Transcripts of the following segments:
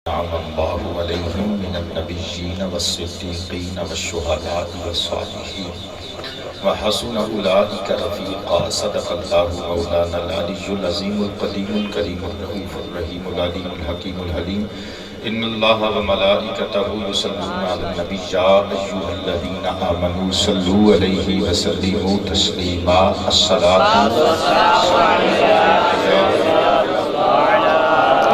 أنعم الله عليهم من النبيين والصديقين والشهداء والصالحين وحسن أولئك رفيقا صدق الله مولانا العلي العظيم القديم الكريم الرؤوف الرحيم العليم الحكيم الحليم إن الله وملائكته يصلون على النبي يا أيها الذين آمنوا صلوا عليه وسلموا تسليما الصلاة والسلام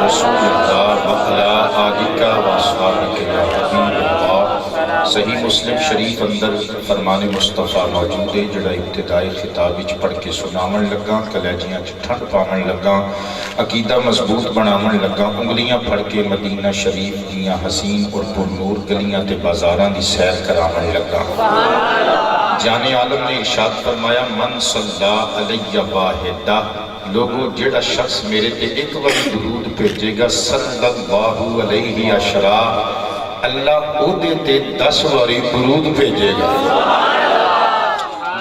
رسول اللہ وعلا آلکہ واصحابکہ یا حبیب اللہ۔ صحیح مسلم شریف اندر فرمان مصطفیٰ موجود ہے جڑا ابتدائی خطاب وچ پڑھ کے سناون لگا، کلیجیاں ٹھنڈ پاون لگا، عقیدہ مضبوط بناون لگا، انگلیاں پھڑ کے مدینہ شریف دیاں حسین اور پرنور گلیاں تے بازاراں دی سیر کراون لگا۔ جان عالم نے ارشاد فرمایا من صلی علیہ واحدہ، لوگو جڑا شخص میرے تے ایک وقت درود بھیجے گا صلی اللہ علیہ عشرہ، اللہ او دے تے 10 واری درود بھیجے گا۔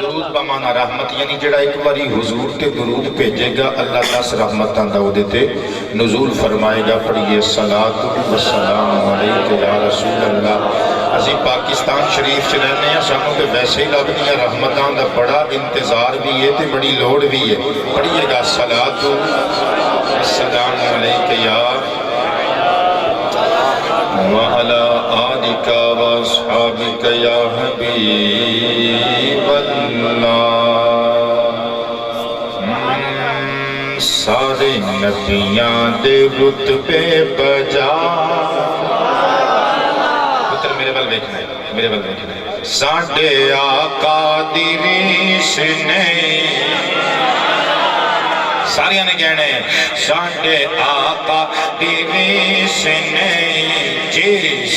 درود بمانا رحمت، یعنی جڑا ایک واری حضور تے درود بھیجے گا اللہ 10 رحمتاں دا او دے تے نزول فرمائے گا۔ پڑھئے صلاۃ والسلام علیکہ یا رسول اللہ۔ اسی پاکستان شریف چ رہنے ہیں، سانوں تے ویسے ہی لبدیاں رحمتاں دا بڑا انتظار بھی ہے تے بڑی لوڑ بھی ہے۔ پڑھئے گا صلاۃ والسلام علیکہ یا وعلا آلک واصحابک یا حبیب اللہ۔ سارے نبیاں دے رتبے بجا، پتر میرے بل بیٹھنا ہے، میرے بل بیٹھنا ہے۔ ساڑھے آقا دی ریش نے، ساریاں نے کہنے ہیں ساڑھے آقا دی ریش نے، جی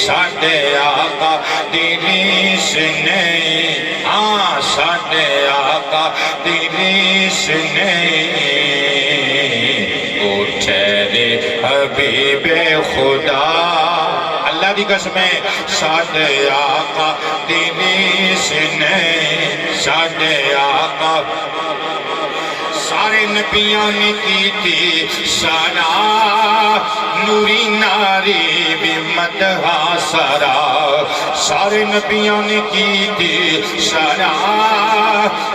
ساڑھے آقا دی ریش نے، ہاں ساڑھے آقا دی ریش نے، او ٹھہرے حبیب خدا، اللہ دی قسمیں ساڑھے آقا دی ریش نے، ساڑھے آقا سارے نبیاں نے کی تھی سارا، نوری ناری بھی مدحہ سارا، سارے نبیاں نے کی تھی سارا،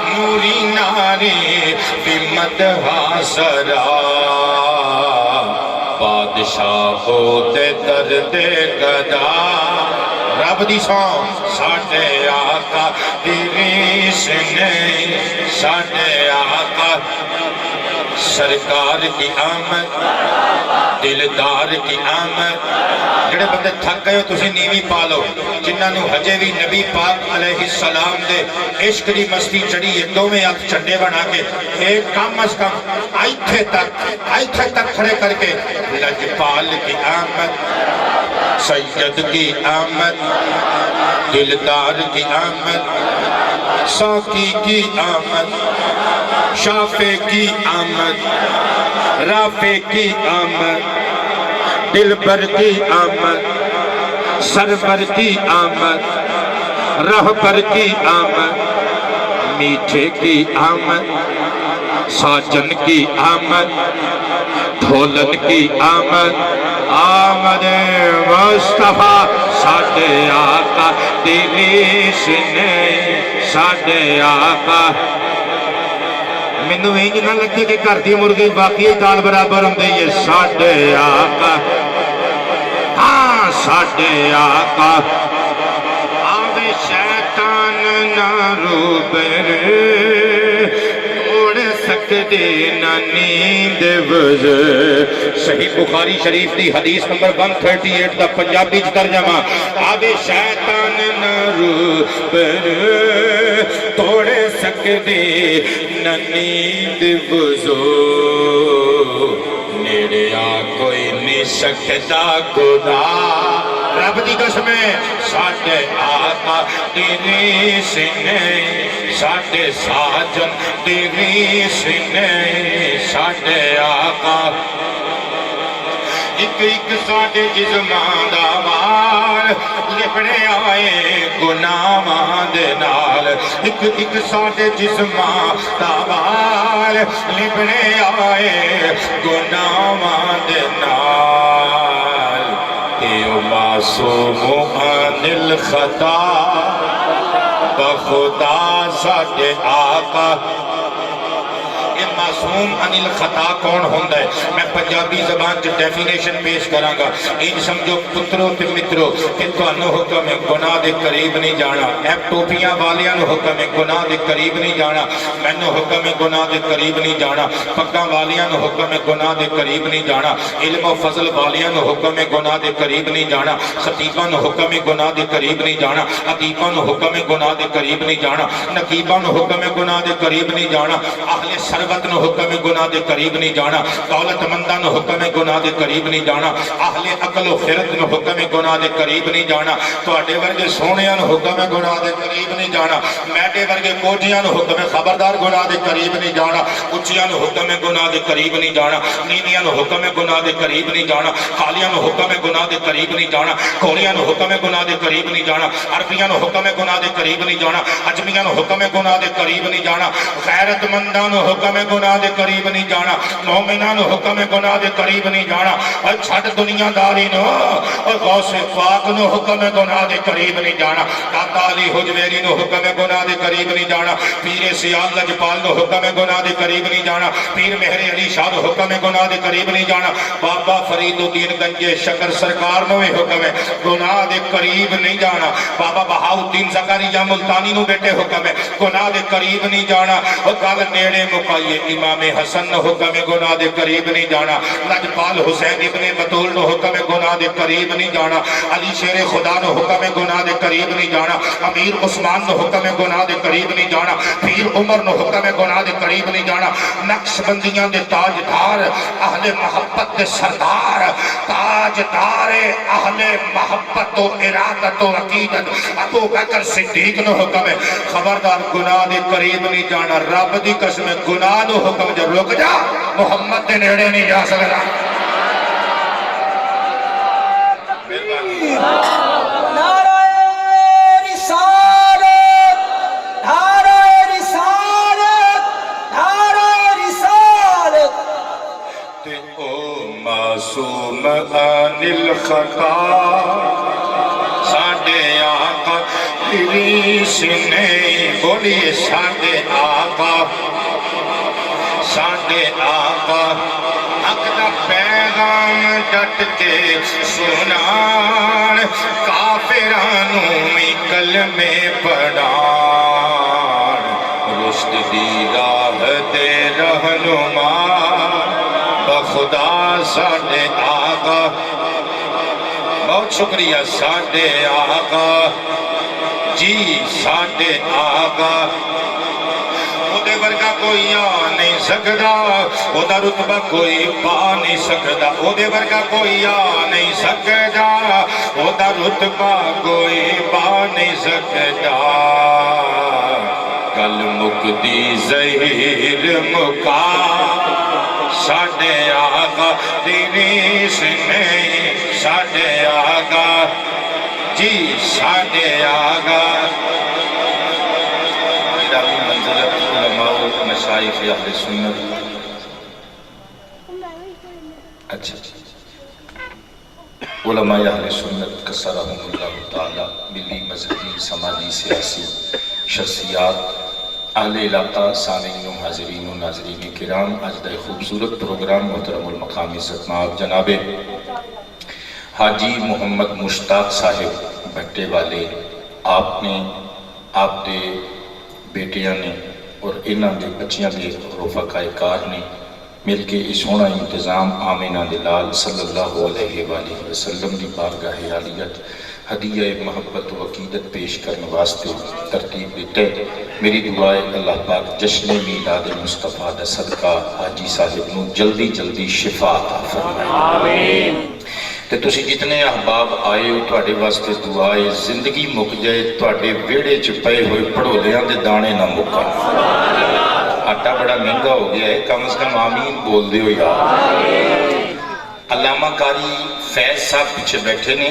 نوری ناری بھی مدحہ سارا، بادشاہ ہوتے درد گدا، رب دی سان ساڑھے آقا دی ریش نے، ساڑھے آقا سرکار کی آمد، دلدار کی آمد۔ جڑے بندے تھک گئے ہو تسی نیوی پالو، جنہاں نو ہجے بھی نبی پاک علیہ السلام دے عشق دی مستی چڑھی ہے، دو میں آپ چنڈے بنا کے ایک کم از کم آئیتھے تک کھڑے کر کے لجپال کی آمد، سید کی آمد، دلدار کی آمد، ساقی کی آمد، شافع کی آمد، رافع کی آمد، دلبر کی آمد، سرور کی آمد، رہبر کی آمد، میٹھے کی آمد، ساجن کی آمد، دھولن کی آمد، آمد مصطفیٰ ساڑھے آقا دی ریش نے، ساڑھے آقا۔ مینوں انج نہ لگے کہ گھر دی مرغی باقی دال برابر ہوندی ہے، ساڑھے آقا، ہاں ساڑھے آقا۔ آوے شیطان نہ روبرے، توڑ سکدے نہ نیند وزر۔ صحیح بخاری شریف دی حدیث نمبر 138 دا پنجابی ترجمہ، آوے شیطان نہ روبرے، توڑ سکدے نہ نیند وزر، نیڑے آ کوئی نہیں سکتا خدا، رب دی قسمیں ساڑھے آقا دی ریش نے، ساڑھے ساجن دی ریش نے، ساڑھے آقا۔ ایک ایک ساڑھے جسمان دا مال لبڑے آئے گناہاں دے نال، ایک ایک ساڑھے جسمان دا مال لبڑے آئے گناہاں دے نال۔ معصوم عن الخطا بخدا ساڈے آقا معصوم عن الخطا کون ہوندا ہے؟ میں پنجابی زبان چ ڈیفینیشن پیش کراں گا. ان سمجھو پترو تے مترو کہ تانوں حکم ہے گناہ دے قریب نہیں جانا. اے ٹوپیاں والیاں نو حکم ہے گناہ دے قریب نہیں جانا. مینوں حکم ہے گناہ دے قریب نہیں جانا. پگاں والیاں نو حکم ہے گناہ دے قریب نہیں جانا. علم و فضل والیاں نو حکم ہے گناہ دے قریب نہیں جانا. خطیباں نو حکم ہے گناہ دے قریب نہیں جانا. ادیباں نو حکم ہے گناہ دے قریب نہیں جانا. نقیباں نو حکم ہے گناہ دے قریب نہیں جانا. اہل ثروت نو حکم گناہ دے قریب نہیں جانا. دولت منداں نو حکم گناہ دے قریب نہیں جانا. اہل عقل و خرد نو حکم گناہ دے قریب نہیں جانا. تواڈے ورگے سونیاں نو حکم گناہ دے قریب نہیں جانا. میڈے ورگے کوٹیاں نو حکم خبردار گناہ دے قریب نہیں جانا. اچیاں نو حکم گناہ دے قریب نہیں جانا. نیویاں نو حکم گناہ دے قریب نہیں جانا. خالیاں نو حکم گناہ دے قریب نہیں جانا. کھولیاں نو حکم گناہ دے قریب نہیں جانا. عربیاں نو حکم گناہ دے قریب نہیں جانا. اجمیاں نو حکم گناہ دے قریب نہیں جانا. غیرت منداں نو حکم گناہ دے قریب نہیں جانا. مومناں نو حکم گناہ دے قریب نہیں جانا. اور چھٹ دنیا داری نو اور غوث پاک نو حکم گناہ دے قریب نہیں جانا. داتا علی حجویری نو حکم گناہ دے قریب نہیں جانا. پیر سیال لجپال نو حکم گناہ دے قریب نہیں جانا. پیر مہر علی شاہ نو حکم گناہ دے قریب نہیں جانا. بابا فرید الدین گنجے شکر سرکار نو حکم ہے گناہ دے قریب نہیں جانا. بابا بہاؤالدین زکریا ملتانی نو بیٹے حکم ہے گناہ دے قریب نہیں جانا. اور گل نیڑے مکائیے امام حسن نو حکم گناہ دے قریب نہیں جانا. لجپال حسین ابن بطول نو حکم گناہ دے قریب نہیں جانا. علی شیر خدا نو حکم گناہ دے قریب نہیں جانا. امیر عثمان نو حکم گناہ دے قریب نہیں جانا. پیر عمر نو حکم گناہ دے قریب نہیں جانا. نقش بندیاں دے تاجدار اہل محبت دے سردار تاجدار اہل محبت و ارادت و عقیدت ابو بکر صدیق نو حکم ہے خبردار گناہ دے قریب نہیں جانا. رب دی قسم گناہ نو حکم جو رک جا محمد دے نیڑے نہیں جا سکتا. نعرہ رسالت نعرہ رسالت نعرہ رسالت. تے او معصوم عن الخطا ساڈے آقا ادریس نے بولی ساڈے آقا ساڈے آقا حق دا پیغام ڈٹ کے سنان کافرانو میں کلمے پڑھان رشد دی راہ دے رہنما بخدا ساڈے آقا. بہت شکریہ ساڈے آقا جی ساڈے آقا. اودے ورگا کوئی آ نہیں سکدا اودا رتبہ کوئی پا نہیں سکدا. اودے ورگا کوئی آ نہیں سکدا اودا رتبہ کوئی پا نہیں سکدا. کل مکدی زہیر مکا ساڈے آقا ادریس نے ساڈے آقا جی ساڈے آقا. منزلت علماء و مشایخ اہل سنت. اچھا علماء اہل سنت کثرہم اللہ تعالی ملی مذہبی سماجی سیاسی شخصیات اہل علاقہ سامعین و حاضرین و ناظرین کرام. آج دا خوبصورت پروگرام محترم المقام عزت مآب جناب حاجی محمد مشتاق صاحب بھٹے والے آپ نے آپ دے بیٹیاں نے اور انہاں دے بچیاں دے رفقاء کار نے مل کے اس سونا انتظام آمینہ دلال صلی اللہ علیہ وآلہ وسلم دی بارگاہ عالیت ہدیہ محبت و عقیدت پیش کرنے واسطے ترتیب دیتے. میری دعائے اللہ پاک جشن میلاد مصطفیٰ دا صدقہ حاجی صاحب نو جلدی جلدی شفا عطا فرمائے. آمین. تے تسی جتنے احباب آئے ہو تواڈے واسطے دعائے زندگی مک جائے تواڈے ویڑے چ پئے ہوئے پڑھولیاں دے دانے نہ مکن. آٹا بڑا مہنگا ہو گیا ہے کم از کم آمین بول دے ہو یار. علامہ قاری فیض صاحب پیچھے بیٹھے نے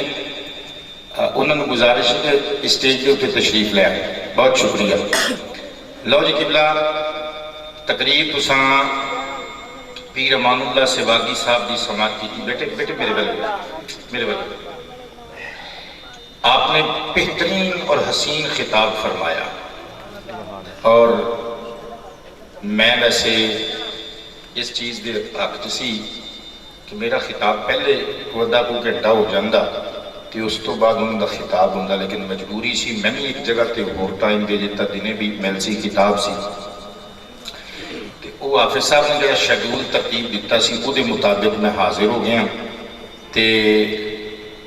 انہوں نے گزارش ہے اسٹیج کے اوپر تشریف لے آئے. بہت شکریہ. لو جی قبلہ تقریر تساں پیر امان اللہ سواگی صاحب دی سماعت کی. بیٹے بیٹے میرے بل آپ نے بہترین اور حسین خطاب فرمایا، اور میں ویسے اس چیز دے حق چ سی کہ میرا خطاب پہلے کو گھنٹہ ہو جاندہ کہ اس تو بعد انہوں کا خطاب ہوندہ، لیکن مجبوری سی میں بھی ایک جگہ تے اور ٹائم دے دیتا، دنے بھی میل سی خطاب سی کہ وہ حافظ صاحب نے جڑا شیڈول ترتیب دیتا سی وہ دے مطابق میں حاضر ہو گیا تے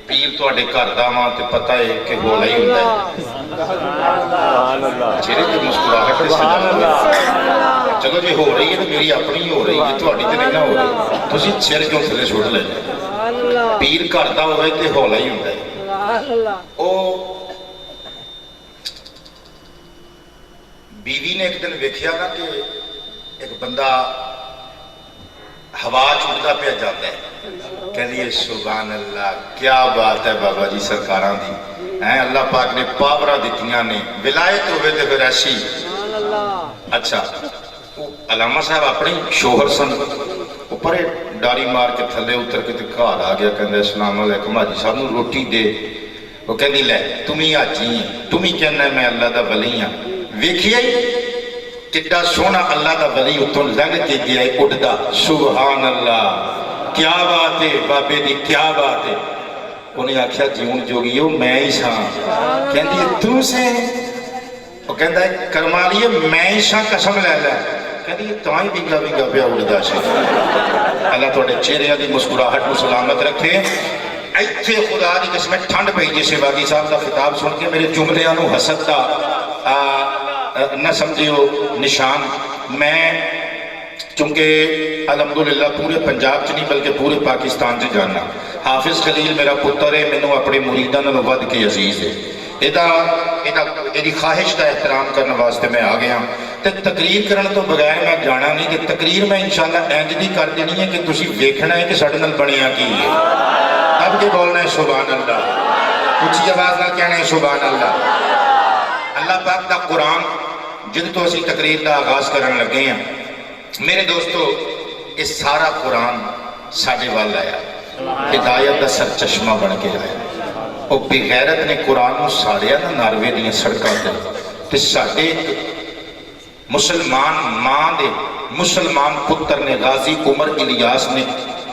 پیر تواڈے گھر دا واں تے پتہ ہے کہ ہولا ہی ہوندا ہے، چہرے تے مسکراہٹ تے سجا ہے، چلو جی ہو رہی ہے تو میری اپنی ہو رہی ہے، تواڈی تے نہیں نہ ہو رہی، تسی سر کیوں تھلے چھوڑ لے پیر گھر دا ہوئے تے ہولا ہی ہوندا ہے۔ او بیوی نے ایک دن ویکھیا نا کہ ایک بندہ ہوا چھڑتا پہ جاتا ہے، کہہ دیئے سبحان اللہ، کیا بات ہے بابا جی سرکاراں دی، اللہ پاک نے پاورہ دیتیاں نے، ولایت ہوئے تھے پھر ایسی۔ اچھا علامہ صاحب اپنی شوہر سن، اوپر ڈاری مار کے تھلے اتر کے گھر آ گیا، کہندے السلام علیکم حاجی صاحب نو روٹی دے، وہ کہندی لے تمہیں حاجی ہیں، تمہیں کہنا ہے میں اللہ دا ولی ہاں، ویکھیا ہی کتنا سونا اللہ دا ولی اتوں لنگ کے گیا ہے اڑدا، سبحان اللہ، کیا بات ہے بابے دی، کیا بات ہے۔ انہیں آکھیا جیون جوگیو میں ہی ساں، کہندی ہے تو سے، وہ کہندا ہے کرمالیے میں ہی ساں قسم لے لے، کہندی ہے تاں ہی بنگا بنگا پیا اڑدا سے۔ اللہ توڑے چہرے دی مسکراہٹ کو سلامت رکھے۔ ایتھے خدا دی قسم ٹھنڈ پئی جسے باقی صاحب دا خطاب سن کے میرے جملیاں نو حسد دا نہ سمجھیو نشان، میں چونکہ الحمدللہ پورے پنجاب چ نہیں بلکہ پورے پاکستان سے جاننا، حافظ خلیل میرا پتر ہے، مینوں اپنے مریداں نال ود کے عزیز ہے، ایدی خواہش کا احترام کرنے واسطے میں آ گیا تے تقریر کرن تو بغیر میں جانا نہیں کہ تقریر میں انشاءاللہ اینج دی کر دینی ہے کہ تسی ویکھنا ہے کہ ساڈے نال بنیا کی ہے، اب کے بولنا ہے سبحان اللہ، اونچی آواز نال کہنا ہے سبحان اللہ۔ اللہ پاک دا قرآن جد تو اسی تقریر دا آغاز کرن لگے ہیں، میرے دوستو اس سارا قرآن ساڑھے والا آیا، ہدایت دا سرچشمہ بن کے آیا، اور بغیرت نے قرآن کو ساڑھیا نا ناروے دیا سڑکا دے، تے ساڑھے مسلمان ماں دے مسلمان پتر نے غازی عمر الیاس نے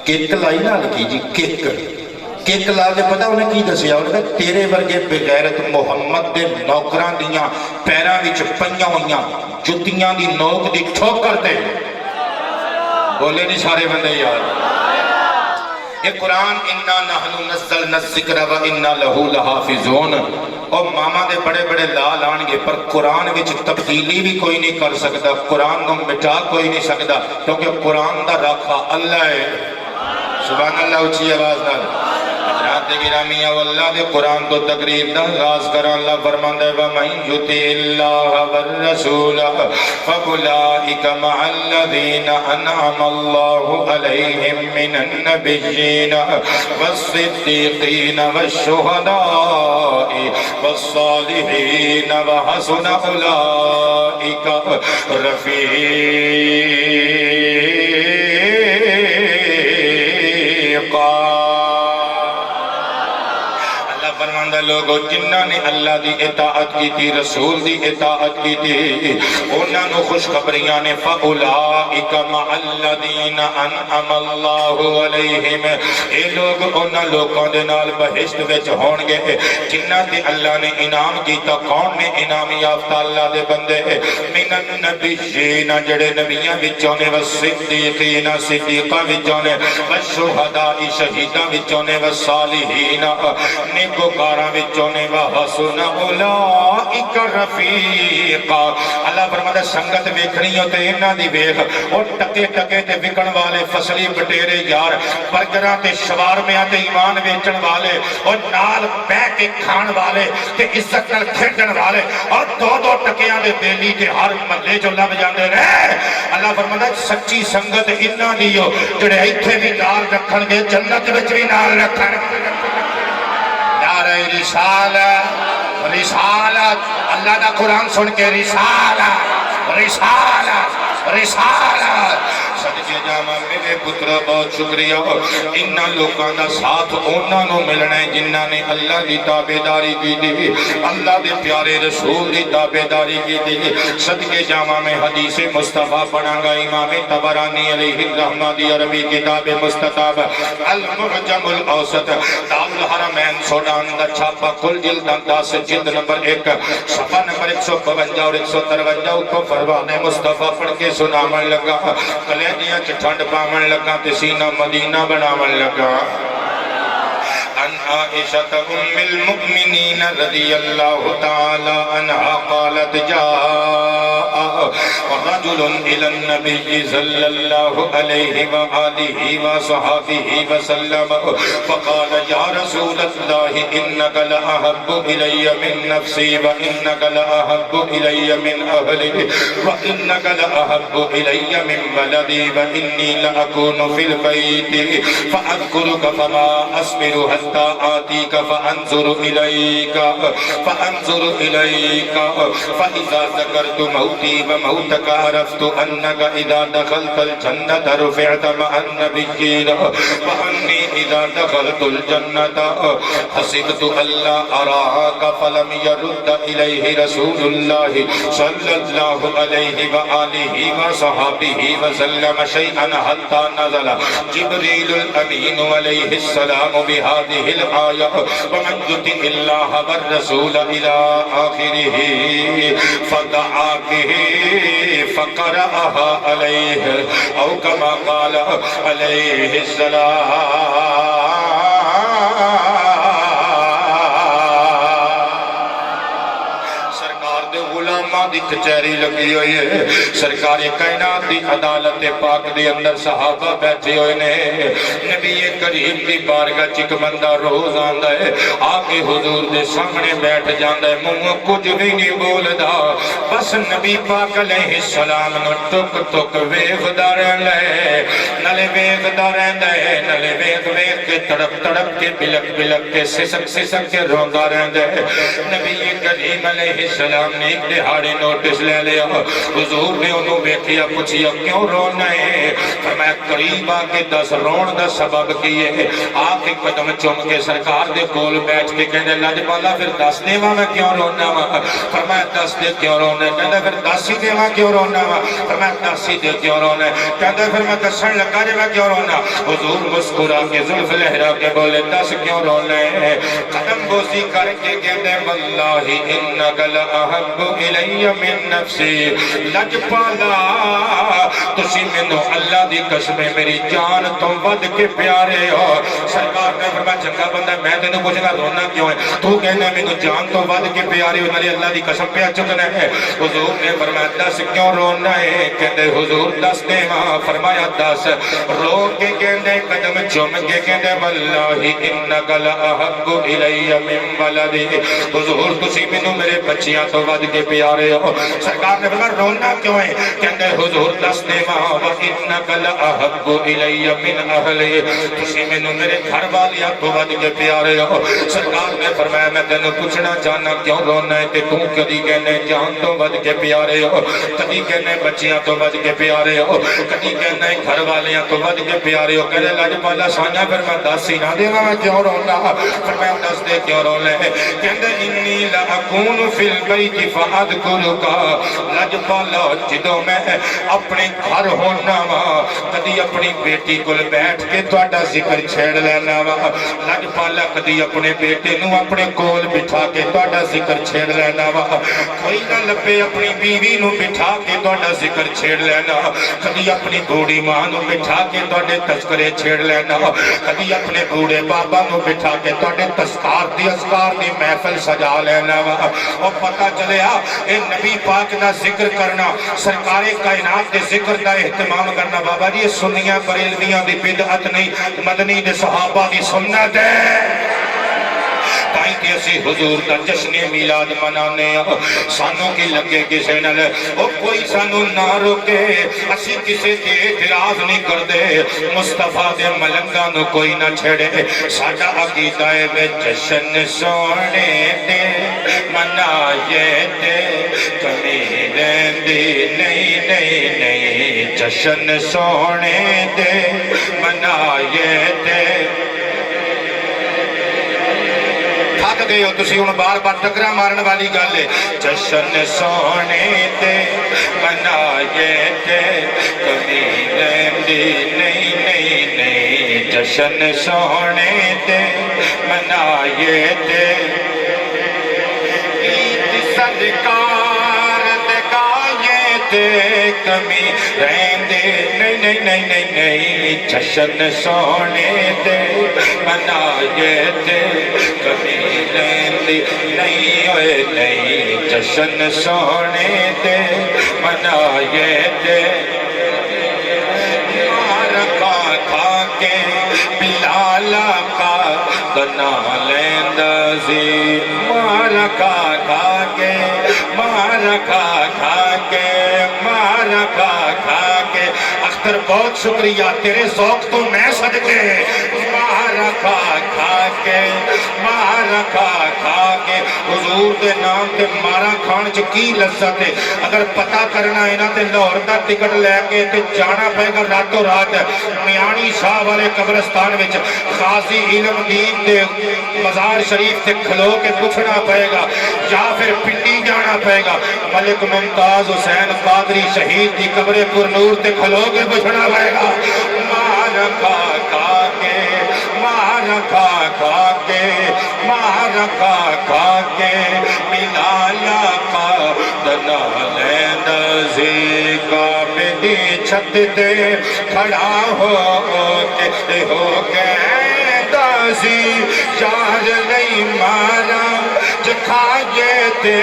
کیک لائی نہ لکی جی کیک لا کے پتا انہیں کی دسیا، انہیں کہا تیرے ورگے بغیرت محمد دے نوکران دیاں پیران وچ پنیاں ہویاں جتیاں دی نوک دی ٹھوک کر دے، بولے نہیں سارے بندے یار۔ یہ قرآن اِنَّا نَحْنُ نَزَّلْنَا الذِّكْرَ وَإِنَّا لَهُ لَحَافِظُونَ، اور ماما دے بڑے بڑے لال آنگے پر قرآن وچ تبدیلی بھی کوئی نہیں کر سکتا، قرآن کو مٹا کوئی نہیں سکتا، کیونکہ قرآن دا راکھا اللہ ہے۔ سبحان اللہ اچھی آواز نال حضرات گرامی اللہ دے قرآن تو تقریر دا آغاز کرا، اللہ فرماندا ہے وَمَن يُطِعِ اللَّهَ وَالرَّسُولَ فَأُولَٰئِكَ مَعَ الَّذِينَ أَنْعَمَ اللَّهُ عَلَيْهِم مِّنَ النَّبِيِّينَ وَالصِّدِّيقِينَ وَالشُّهَدَاءِ وَالصَّالِحِينَ وَحَسُنَ أُولَٰئِكَ رفیقا۔ اللہ فرماندہ لوگوں جنہاں نے اللہ دی اطاعت کی تھی، رسول دی اطاعت کی تھی، انہاں نو خوشخبریاں نے فَأُولَٰئِكَ مَعَ الَّذِينَ أَنْعَمَ اللَّهُ عَلَيْهِمْ، اے لوگ انہاں لوگوں دے نال بہشت وچ ہون گے جنہاں تے اللہ نے انعام کیتا۔ کون نے انعام یافتہ اللہ دے بندے؟ من النبیین جڑے نبیاں وچوں نے، والصدیقین صدیقاں وچوں نے، والشہداء شہیداں وچوں نے، والصالحین نیکوکاراں وچوں نے، وحسن اولئک رفیقا۔ اللہ فرماتا سنگت ویکھنی ہو تے انہاں دی ویکھ، اور ٹکے ٹکے تے وکن والے فصلی بٹیرے یار، برگراں تے شوارمیاں تے ایمان ویچن والے، اور نال بہ کے کھان والے تے عزت نال کھیڈن والے، اور دو دو ٹکیاں دے بیلی تے ہر محلے جو لب جاندے رہے۔ اللہ فرماتا سچی سنگت انہاں دی ہو جڑے ایتھے بھی نال رکھن گے جنت وچ بھی نال رکھن گے۔ نعرہ رسالت رسالت، اللہ دا قرآن سن کے رسالت رسالت رسالت، صدقے جاواں میرے پتر بہت شکریہ انہاں لوکاں دا ساتھ انہاں نوں ملنا ہے جنہاں نے اللہ دی تابعداری کی اللہ دے پیارے رسول دی تابعداری کی صدقے جاواں میں حدیث مصطفیٰ پڑھاں گا امام طبرانی علیہ الرحمہ دی عربی کتاب مستطاب المعجم الاوسط دار الحرمین سوڈان دا چھاپا کل جلد 10 جلد نمبر 1 صفحہ نمبر 152 اور 153 کو فرمان مصطفیٰ پڑھ کے سنامن لگا کلیدیاں چٹھنڈ پامن لگا تسینہ مدینہ بنامن لگا عن عائشة أم المؤمنين رضي الله تعالى عنها قالت جاء رجل إلى النبي صلى الله عليه وآله وصحبه وسلم فقال يا رسول الله إنك لأحب إلي من نفسي وإنك لأحب إلي من أهلي وإنك لأحب إلي من بلدي وإني لأكون في البيت فأذكرك فما أصبر حتى آتيك فأنظر إليك فإذا ذكرت موتي وموتك عرفت أنك إذا دخلت الجنة رفعت مع النبيين وأني إذا دخلت الجنة حسبت ألا أراك فلم يرد إليه رسول الله صلى الله عليه وآله وصحبه وسلم شيئا حتى نزل جبريل الأمين عليه السلام بهذه الآية ومن يطع الله والرسول إلى آخره فدعا به فقرأها عليه أو كما قال عليه السلام دی کچہری لگی ہوئی ہے سرکار کائنات دی عدالت پاک دی اندر صحابہ بیٹھے ہوئے نے نبی کریم دی بارگاہ چک بندہ روز آندا ہے آکے حضور دے سامنے بیٹھ جاندا ہے منہ کچھ بھی نہیں بولدا بس نبی پاک علیہ السلام نو ٹک ٹک ویکھدا رہندا ہے نالے ویکھدا رہندا ہے نالے ویکھ کے تڑپ تڑپ کے بلک بلک کے سسک کے روندا رہندا ہے نبی کریم علیہ السلام نے ایک دہاڑے نوٹس لے لیا حضور نے انہوں بیٹھیا پوچھیا کیوں رونا ہے فرمایا قریب آکے 10 رون دا سبب کیے آکے قدم چوم کے سرکار دے کول بیٹھ کے کہنے لج بالا پھر 10 دیواں میں کیوں رونا وا فرمایا 10 دے کیوں رونا ہے کہنے پھر 10 ہی دیواں کیوں رونا وا فرمایا 10 ہی دے کیوں رونا ہے کہنے پھر میں دسن لگا جے میں کیوں رونا حضور مسکرا کے زلف لہرا کے بولے 10 کیوں رونا ہے قدم بوسی کر کے کہنے واللہ انک لأحب الی من نفسی لج پالا تسی منو اللہ دی قسم میری جان تو ود کے پیارے ہو سرکار نے فرمایا چنگا بندہ میں تینوں پوچھنا رونا کیوں ہے تو کہنا منو جان تو ود کے پیارے ہو ناری اللہ دی قسم پہ چکنا ہے حضور نے فرمایا 10 کیوں رونا ہے کہتے حضور 10 دے ماں فرمایا 10 رو کے کہنے قدم چوم کے کہنے واللہ انک لأحب الی من ولدی حضور تسی منو میرے بچیاں تو ود کے پیارے ہو سرکار نے فرمایا رونا کیوں ہے کہتے حضور 10 دے ماں وَإِنَّكَ لَأَحَبُّ إِلَيَّ مِنْ أَهْلِي تسی منو میرے گھر والیاں تو ود کے پیارے ہو سرکار نے فرمایا میں تینوں پوچھنا چاہنا کیوں رونا ہے کہ تم کدی کہنے جان تو ود کے پیارے ہو کدی کہنے بچیاں تو ود کے پیارے ہو کدی کہنے گھر والیاں تو ود کے پیارے ہو کہنے لج پالا سانیا پھر میں 10 ہی نہ دے میں کیوں رونا فرمایا 10 دے کیوں رونا ہے کہتے انی لأکون فی البیت فأذکرک لج پالا جدوں میں اپنے گھر ہونا وا کدی اپنی بیٹی کول بیٹھ کے تہاڈا ذکر چھیڑ لینا وا لج پالا کدی اپنے بیٹے نو اپنے کول بٹھا کے تہاڈا ذکر چھیڑ لینا وا کوئی نہ لبے اپنی بیوی نو بٹھا کے تہاڈا ذکر چھیڑ لینا کدی اپنی بوڑھی ماں نو بٹھا کے تہاڈے تذکرے چھیڑ لینا کدی اپنے بوڑھے بابا نو بٹھا کے تہاڈے تذکار دی اذکار دی محفل سجا لینا وا او پتہ چلیا اے نبی پاک دا ذکر کرنا سرکار کائنات دے ذکر دا اہتمام کرنا بابا جی سنیاں بریلویاں دی بدعت نہیں مدنی دے صحابہ دی سنت ہے تائیں تے اسی حضور دا جشن میلاد منانے سانوں کی لگے کسے نال او کوئی سانوں نہ روکے اسی کسے تے اعتراض نہیں کر دے مصطفیٰ دے ملنگاں نو کوئی نہ چھڑے ساڈا عقیدہ ہے جشن سونے دے منائے تے کمی رہندی نہیں نہیں نہیں جشن سونے دے منائے تے تھک گئے ہو تسی ہن بار بار ٹکرا مارن والی گل ہے جشن سونے تے منائے تے کمی رہندی نہیں نہیں نہیں جشن سونے تے منائے تے عید سرکار دے گائے تے کمی رہندی نہیں نہیں نہیں نہیں نہیں جشن سونے تے منائے تے کمی رہندی نہیں ہوئے نہیں جشن سونے تے منائے تے مارکا کھا کے بلالا کا دنا لیندہ زی مارکا کھا کے مارکا کھا کے مارکا کھا کے اختر بہت شکریہ تیرے ذوق تو میں صدقے مارکا کھا کے مارکا کھا کے حضور دے نام تے مارا کھان چ کی لذت ہے اگر پتہ کرنا ہے نا تے لاہور دا ٹکٹ لے کے تے جانا پے گا راتوں رات میانی شاہ والے قبرستان وچ قاضی علم دین دے مزار شریف تے کھلو کے پوچھنا پے گا یا پھر پنڈی جانا پے گا ملک ممتاز حسین قادری شہید دی قبر پر نور تے کھلو کے پوچھنا پے گا مارکا کھا کے مارکا کھا کے مارکا کھا کے بلالا کا دنا لیندہ زی کعبے دی چھت تے کھڑا ہو کے ہو گئے دازی یار نہیں مارا جکھائے تے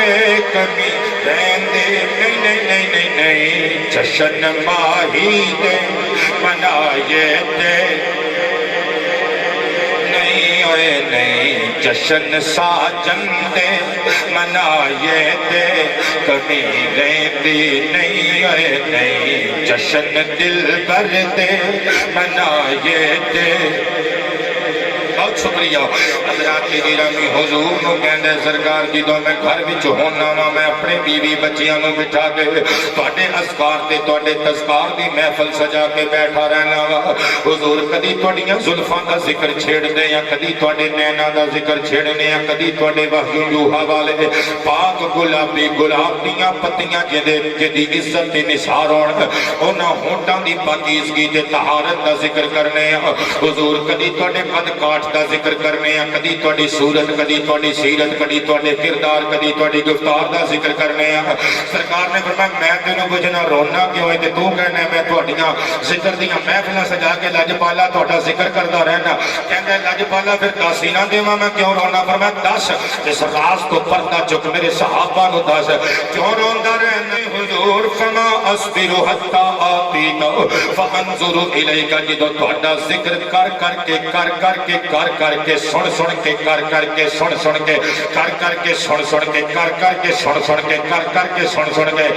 کمی رہندے نہیں نہیں نہیں نہیں نہیں جشن ماہی دے منائے تے نہیں ہوئے نہیں جشن ساجن دے منائے تے کمی رہندی نہیں ہوئے نہیں جشن دل بر دے منائے تے بہت شکریہ حضرات کی گرامی حضور نو کہندے سرکار جی تو میں گھر وچ ہونا وا میں اپنے بیوی بچیاں نو بٹھا کے تواڈے اذکار تے تواڈے تذکار دی محفل سجا کے بیٹھا رہنا وا حضور کدی تواڈیاں زلفاں دا ذکر چھیڑ دے یا کدی تواڈے نیناں دا ذکر چھیڑنے یا کدی تواڈے وحی یوحا والے پاک گلابی گلاب دیاں پتیاں جدی عزت تے نثار ہون انہاں ہونٹاں دی پاکیزگی تے طہارت دا ذکر کرنے حضور کدی تواڈے قد کاٹ دا ذکر کرنے ہیں کدی توڑی صورت کدی توڑی سیرت کدی توڑی کردار کدی توڑی گفتار دا ذکر کرنے ہیں سرکار نے فرمایا میں تینوں بجنا رونا کیوں ہے تے تو کہنے میں توڑیاں ذکر دیاں محفلیں سجا کے لجپالا توڑا ذکر کردا رہنا کہندے لجپالا پھر داسی نہ دیواں میں کیوں رونا فرمایا دس اس راز کو پردہ چک میرے صحابہ نو دس کیوں روندا رہنا حضور فما اصبر حتی آتیک فانظر الیک جدو توڑا ذکر کر کے سن کے کر کے سن کے کر کے سن کے کر کے سن کے کر کے سن کے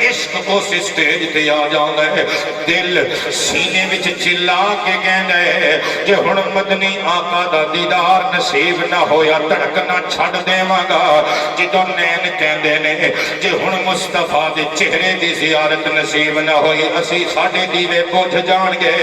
عشق اس سٹیج تے آ جاندا ہے دل سینے وچ چلا کے کہندا ہے جے ہن مدنی آقا دا دیدار نصیب نہ ہویا دھڑکنا چھڈ دیواں گا جدوں نین کہندے نے جے ہن مصطفیٰ دے چہرے دی زیارت نصیب نہ ہوئی اسی ساڈے دیوے بجھ جان گے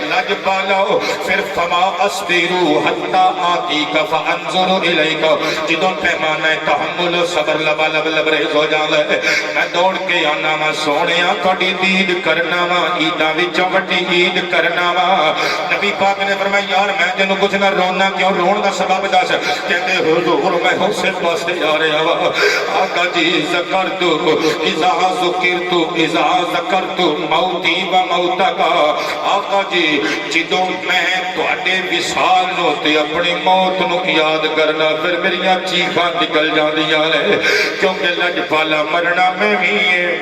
لج پالو پھر فما اصبروا حتی آتیک فانظر الیک جدوں پیمانہ تحمل و صبر لبا لب لبریز ہو جاندا ہے میں دوڑ کے آنا وا سونیا تہاڈی دید کرنا وا عیداں وچوں وڈی عید کرنا وا نبی پاک نے فرمایا یار میں تینوں پوچھنا رونا کیوں رون دا سبب دس کہندے حضور میں حسین پاسے جا رہا وا آقا جی ذکرت اذا ذکرت موتی و موتک آقا آقا جی جدوں میں تواڈے وصال نو تے اپنی موت نو یاد کرنا پھر میریاں چیخاں نکل جاندیاں نے کیونکہ لجپالا مرنا میں بھی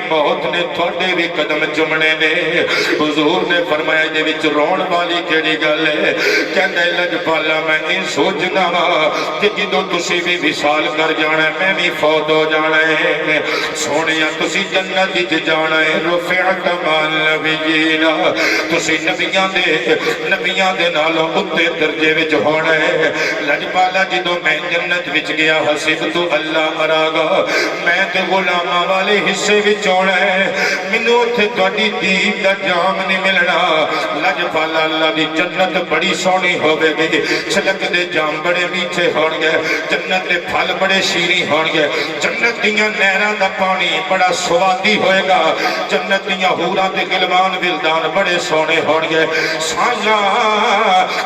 موت نے تواڈے بھی قدم چومنے نے حضور نے فرمایا دے وچ رون والی کیڑی گل ہے کہندا لجپالا میں یہ سوچنا وا کہ جدوں تسی بھی وصال کر جانا ہے میں بھی فوت ہو جانا ہے سونیا تسی جنت وچ جانا ہے رفعت مال نبیین تسی نبیاں دے نالوں اتے درجے وچ ہونا ہے لجپالا جدوں میں جنت وچ گیا حسبت اللہ اراگا میں تے غلاماں والے حصے وچ ہونا ہے مینوں اوتھے تہاڈی دید دا جام نہیں ملنا لجپالا اللہ دی جنت بڑی سونی ہوے گی چھلک دے جام بڑے میٹھے ہون گے جنت دے پھل بڑے شیریں ہون گے جنت دیاں نہراں دا پانی بڑا سوادی ہوئے گا جنت دیاں حوراں تے غلمان ولدان بڑے سونے ہون گے سایاں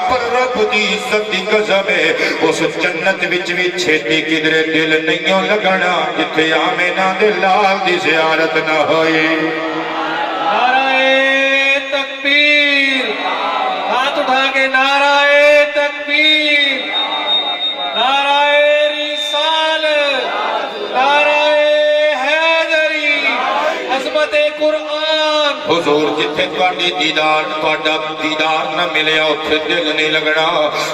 پر رب دی عزت دی قسم ہے اس جنت وچ بھی چھیتی کدرے دل نہیں لگنا جتھے آمینہ دے لال دی زیارت نہ ہوئی نعرہ تکبیر ہاتھ اٹھا کے نعرہ تکبیر نعرہ رسالت نعرہ حیدری عظمت قرآن حضور جتھے تواڈی دیدار نہ ملیا اتھے دل نہیں لگنا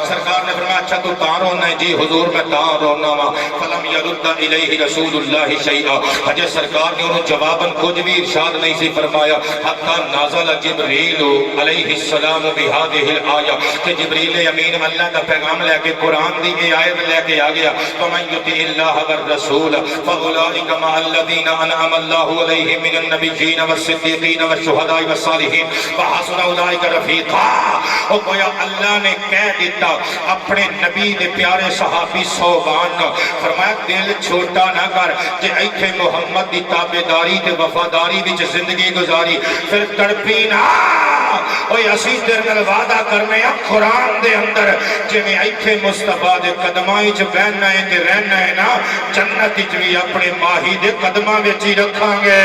سرکار نے فرمایا اچھا تو تاں رونا ہے جی حضور میں تاں رونا وا فلم یرد الیہ رسول اللہ شیئا حجر سرکار نے انہوں جواباً کچھ بھی ارشاد نہیں سی فرمایا حتی نازل جبریل علیہ السلام بہذہ الآیہ کہ جبریل امین اللہ کا پیغام لے کے قرآن دی یہ آیت لے کے آ گیا فمن یطع اللہ والرسول فاولئک مع الذین انعم اللہ علیہم من النبیین والصدیقین والشہداء والصالحین وحسن اولئک رفیقا او گویا اللہ نے کہہ دیتا اپنے نبی دے پیارے صحابی صوبان فرمایا دل چھوٹا نہ کر کہ ایتھے محمد دی تابعداری تے وفاداری وچ زندگی گزاری پھر تڑپی نہ اوے اسی تیرے نال وعدہ کرنے ہیں قرآن دے اندر جویں ایتھے مصطفیٰ دے قدماں وچ بہنا ہے تے رہنا ہے نا جنت وچ بھی اپنے ماہی دے قدماں وچ ہی رکھاں گے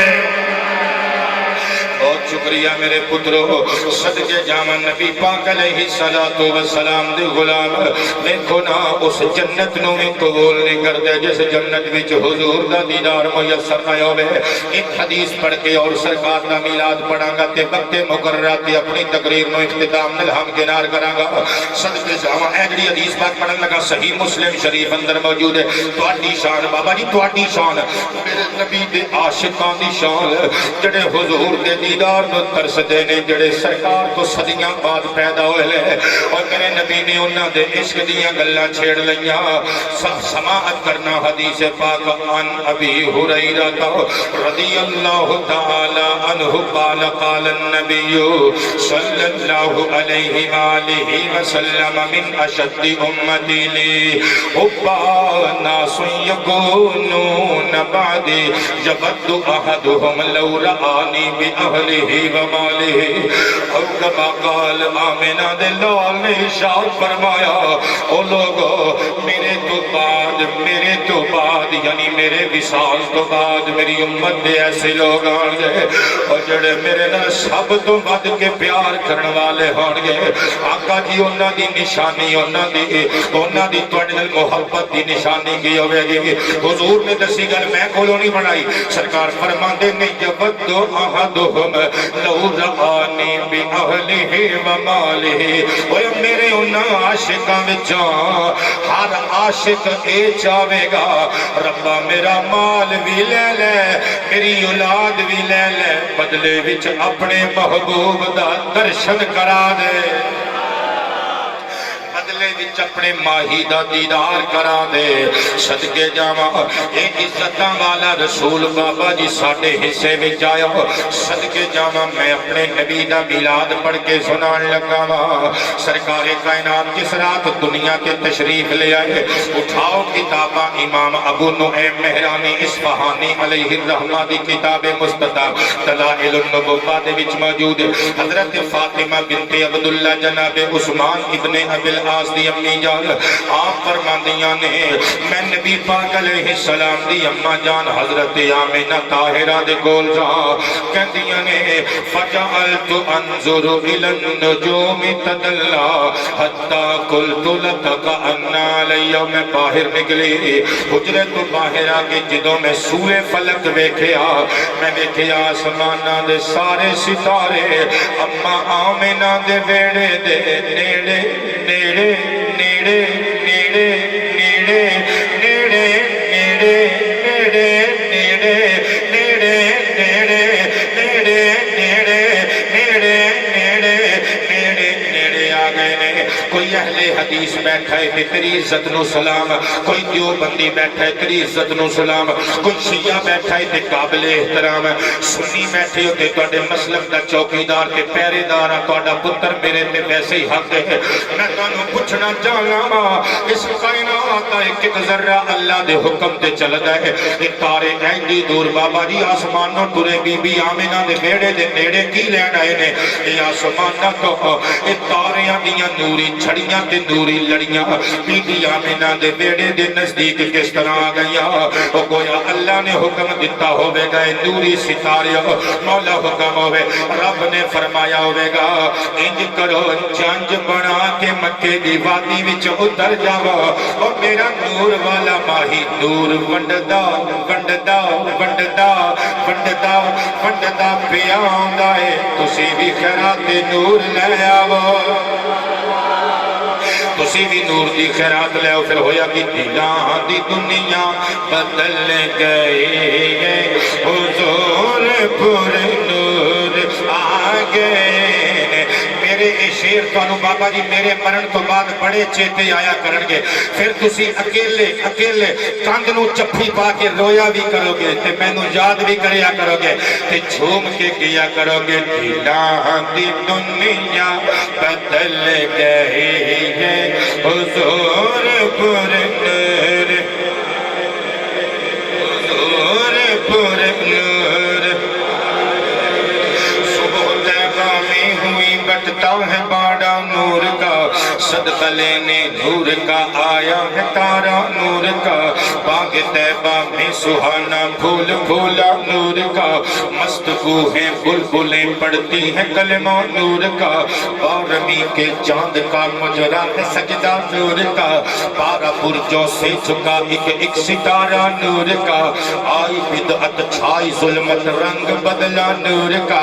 بہت شکریہ میرے پترو صدقے جامع نبی پاک علیہ السلام دے غلام دیکھو نا اس جنت نو میں قبول نہیں کر دے جس جنت وچ حضور دا دیدار میسر نہ ہوئے ایک حدیث پڑھ کے اور سرکار دا میلاد پڑھاں گا تے وقت مقررہ تے اپنی تقریر نو اختتام نال ہم کنار کراں گا صدقے جامع اے جڑی حدیث پاک پڑھن لگا صحیح مسلم شریف اندر موجود ہے تواڈی شان بابا جی تواڈی شان میرے نبی دے عاشقاں دی شان جڑے حضور دے دیدار تو ترس دینے جڑے سرکار تو صدیاں بعد پیدا ہوئے لے اور میرے نبی نے انہاں دے عشق دیاں گلاں چھیڑ لیاں سماعت کرنا حدیث پاک عن ابی ہریرہ رضی اللہ تعالی عنہ قال قال النبی صلی اللہ علیہ وآلہ وسلم من اشد امتی لی حبا ناس یکونون بعدی یبد احدهم لو رآنی بأہلہ ومالہ او کما قال آمینہ دے لال نے ارشاد فرمایا او لوگو میرے تو بعد یعنی میرے وصال تو بعد میری امت دے ایسے لوگ آن گے اور جڑے میرے نال سب تو بد کے پیار کرن والے ہون گے آقا جی انہاں دی نشانی انہاں دی تواڈے نال محبت دی نشانی کی ہوے گی حضور نے دسی گل میں کولوں نہیں بنائی سرکار فرماندے نے یبد احدهم لو رآنی بأہلہ ومالہ اوے میرے انہاں عاشقاں وچوں ہر عاشق اے چاہے گا ربا میرا مال بھی لے لے میری اولاد بھی لے لے بدلے وچ اپنے محبوب دا درشن کرا دے بدلے وچ اپنے ماہی دا دیدار کرا دے صدقے جاواں اے عزتاں والا رسول بابا جی ساڈے حصے وچ آیا صدقے جاواں میں اپنے نبی دا میلاد پڑھ کے سنان لگا وا سرکار کائنات جس رات دنیا کے تشریف لے آئے اٹھاؤ کتاباں امام ابو نعیم مہرانی اصفہانی علیہ الرحمہ دی کتاب مستطاب دلائل النبوہ دے وچ موجود ہے حضرت فاطمہ بنت عبداللہ جناب عثمان ابن ابی عباس دی امی جان آپ فرماندیاں نے میں نبی پاک علیہ السلام دی اما جان حضرت آمینہ طاہرہ دے کول جا کہندیاں نے فجعلت انظر الى النجوم تدلا حتی قلت لتک انا علیہ میں باہر نکلی حجرے تو باہر آگے جدوں میں سورہ فلک ویکھیا میں ویکھیا آسمانہ دے سارے ستارے اما آمینہ دے ویڑے دے نیڑے نیڑے نیڑے نیڑے نیڑے نیڑے نیڑے نیڑے نیڑے نیڑے نیڑے نیڑے نیڑے نیڑے نیڑے نیڑے نیڑے آ گئے نے کوئی اہل حدیث بیٹھا ہے کہ تیری عزت نو سلام کوئی دیوبندی بیٹھا ہے تیری عزت نو سلام کوئی شیعہ بیٹھا ہے تے قابل احترام سنی بیٹھے ہوتے تواڈے مسلک دا چوکیدار تے پہرے دار تواڈا پتر میرے تے ویسے ہی حق ہے میں تانوں پوچھنا چاہنا وا اس کائنات دا ایک ایک ذرہ اللہ دے حکم تے چلدا ہے اے تارے اینڈی دور بابا جی آسمانوں ٹرے بی بی آمینہ دے بیڑے دے نیڑے کی لین آئے نے اے آسمانہ تو اے تاریاں دیاں نوری چھڑیاں تے نوری لڑیاں بی بی آمینہ دے بیڑے دے نزدیک کس طرح آ گئیاں او گویا اللہ نے حکم دیتا ہوئے گا نوری ستارے مولا حکم ہوئے رب نے فرمایا ہوئے گا انج کرو جنج بنا کے مکے دی وادی وچ اتر جاؤ اور میرا نور والا ماہی نور ونڈدا ونڈدا ونڈدا ونڈدا ونڈدا پیا آندا ہے تسی بھی خیرات نور لے آو تسی بھی نور دی خیرات لے آو پھر ہویا کہ دلاں دی دنیا بدل گئے حضور پر نور آگئے میرے اے شیر تو بابا جی میرے مرن تو بعد بڑے چیتے آیا کرنگے پھر تسی اکیلے اکیلے کاندھ نو چپھی پا کے رویا بھی کرو گے تے میں نو یاد بھی کریا کرو گے تے جھوم کے کیا کرو گے دلاں دی دنیا بدل گئے حضور پر نور حضور پر نور صبح طیبہ میں ہوئی بٹتا ہے باڑا نور کا صدقہ لینے نور کا آیا ہے تارا نور کا باغ طیبہ میں سہانا پھول پھولا نور کا مست کوہیں بلبلیں پڑتی ہیں کلمہ نور کا بارہویں کے چاند کا مجرا ہے سجدہ نور کا بارہ برجوں سے جھکا ایک ستارہ نور کا آئی بدعت چھائی ظلمت رنگ بدلا نور کا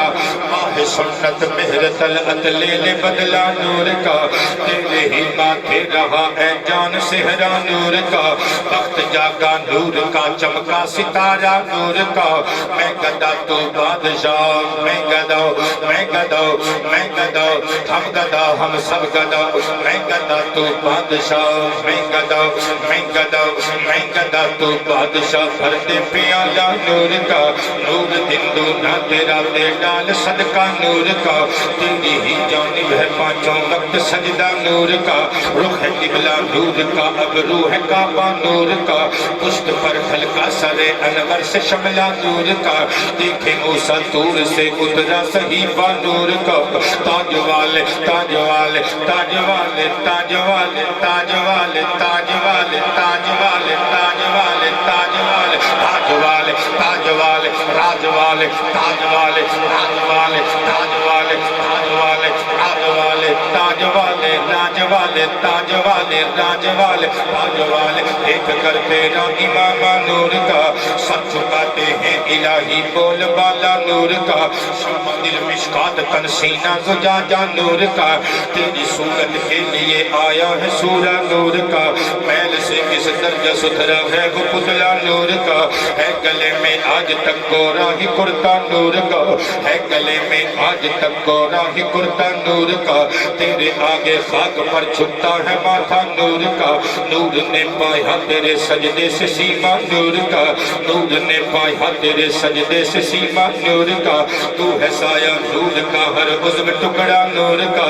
ماہ سنت مہر طلعت لیل بدلا نور کا تیرے ہی ماتھے رہا اے جان سہرا نور کا وقت جاگا نور کا چمکا ستارہ نور کا میں گدا تو بادشاہ میں گدا میں گدا میں گدا ہم گدا ہم سب گدا میں گدا تو بادشاہ میں گدا میں گدا میں گدا تو بادشاہ بھر دے پیالہ نور کا نور دن نہ تیرا دے ڈال صدقہ نور کا تیری ہی جانب ہے پانچوں وقت سجدہ نور کا رخ ہے قبلہ نور کا ابرو ہے کعبہ نور کا پشت پر ہلکا سر انور سے شملہ نور کا دیکھے موسیٰ طور سے اترا صحیفہ نور کا تاج والے تاج والے تاج والے تاج والے تاج والے تاج والے تاج والے تاج والے تاج والے تاج والے تاج والے راج والے تاج والے راج والے تاج والے تاج والے راج والے تاج والے راج والے تاج والے راج والے تاج والے دیکھ کر تیرا امام نور کا سر جھکاتے ہیں الہی بول بالا نور کا شمع دل مشکات تن سینہ زجاجہ نور کا تیری صورت کے لیے آیا ہے سورہ نور کا میل سے کس درجہ ستھرا ہے وہ پتلا نور کا ہے گلے میں آج تک گورا ہی کرتا نور کا ہے گلے میں آج تک گورا ہی کرتا نور کا تیرے آگے خاک پر چھپتا ہے ماتھا نور کا نور نے پایا تیرے سجدے سے سیما نور کا نور نے پایا تیرے سجدے سے سیما نور کا تو ہے سایہ نور کا ہر عضو ٹکڑا نور کا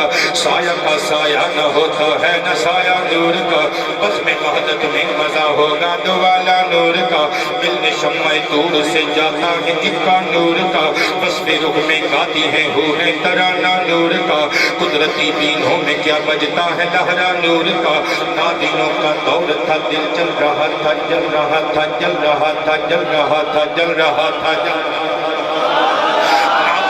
سایہ کا سایہ نہ ہوتا ہے نہ سایہ نور کا، بس میں وحدت میں مزہ ہوگا دوالا نور کا، ملنے شمع طور سے جاتا ہے اکا نور کا، بس پہ رخ میں گاتی ہے ہوئے ترانہ نور کا، قدرتی بینوں میں کیا بجتا ہے لہرا نور کا، نادینوں کا دور تھا دل چل رہا تھا جل رہا تھا جل رہا تھا جل رہا تھا جل رہا تھا جل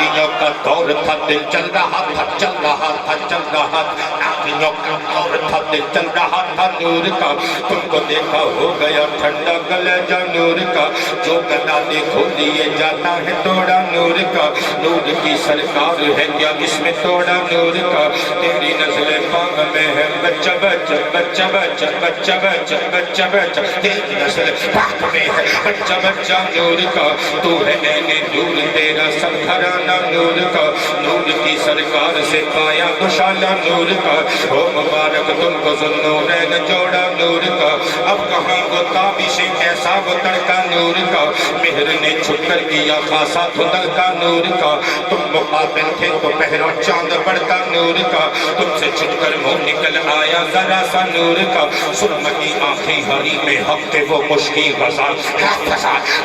نادینوں کا دور تھا دل چل رہا تھا چل رہا تھا چل رہا تھا نادینوں کا دور تھا دل چل رہا تھا نور کا، تم کو دیکھا ہو گیا ٹھنڈا کلیجہ نور کا، جو گدا دیکھو لیے جاتا ہے توڑا نور کا، نور کی سرکار ہے کیا اس میں توڑا نور کا، تیری نسل پاک میں ہے بچہ بچہ بچہ بچہ بچہ بچہ بچہ بچہ، تیری نسل پاک میں ہے بچہ بچہ نور کا، تو ہے عین نور تیرا سب گھرانہ نور کا، نور کی سرکار سے پایا گشالہ نور کا، ہو مبارک تم کو ذوالنورین جوڑا نور کا، اب کہاں وہ تابش ایسا وہ تڑکا نور کا، مہر نے چھپ کر کیا خاصا دھندل کا نور کا، تم مقابل تھے تو پہرو چاند بڑھتا نور کا، تم سے چھٹ کر منہ نکل آیا ذرا سا نور کا، سرمئی آنکھیں ہری میں حق تھے وہ مشکی غزال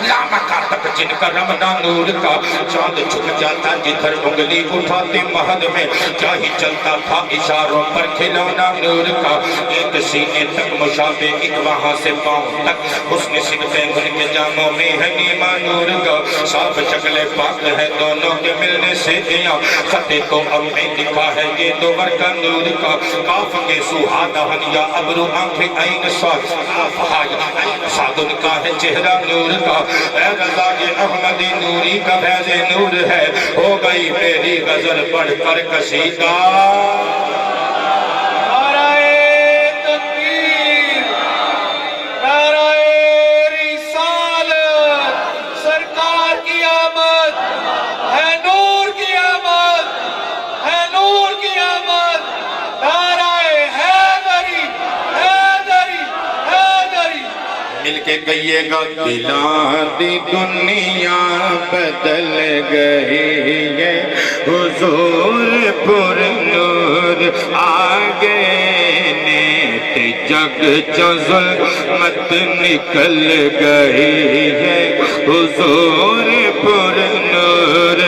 لامکہ تک جن کا رمضان نور کا، چاند چھپ جاتا جدھر انگلی اٹھاتے مہد میں، کیا ہی چلتا تھا اشاروں پر کھلونا نور کا، ایک سینے تک مشابہ ایک وہاں سے پاؤں تک، حسن صدقے ان کے جاموں میں ہے نیما نور کا، صاف شکل پاک ہے دونوں کے ملنے سے دیاں، خطے تو اب میں لکھا ہے یہ دو ورکا نور کا، کاف کے سوہا دہن یا ابرو آنکھیں عین ساد ساد ان کا ہے چہرہ نور کا، اے رضا یہ احمدی نوری کا فیض نور ہے، ہو گئی میری غزل پڑھ کر کشیدہ، نعرہ تکبیر، نعرہ رسالت، سرکار کی آمد ہے، نور کی آمد ہے، نور کی آمد، نعرہ حیدری حیدری حیدری، مل کے کہیے گا دلان دی دنیا بدل گئی ہے، حضور پر نور آگے نیت جگ چو ظلمت نکل گئی ہے، حضور پر نور۔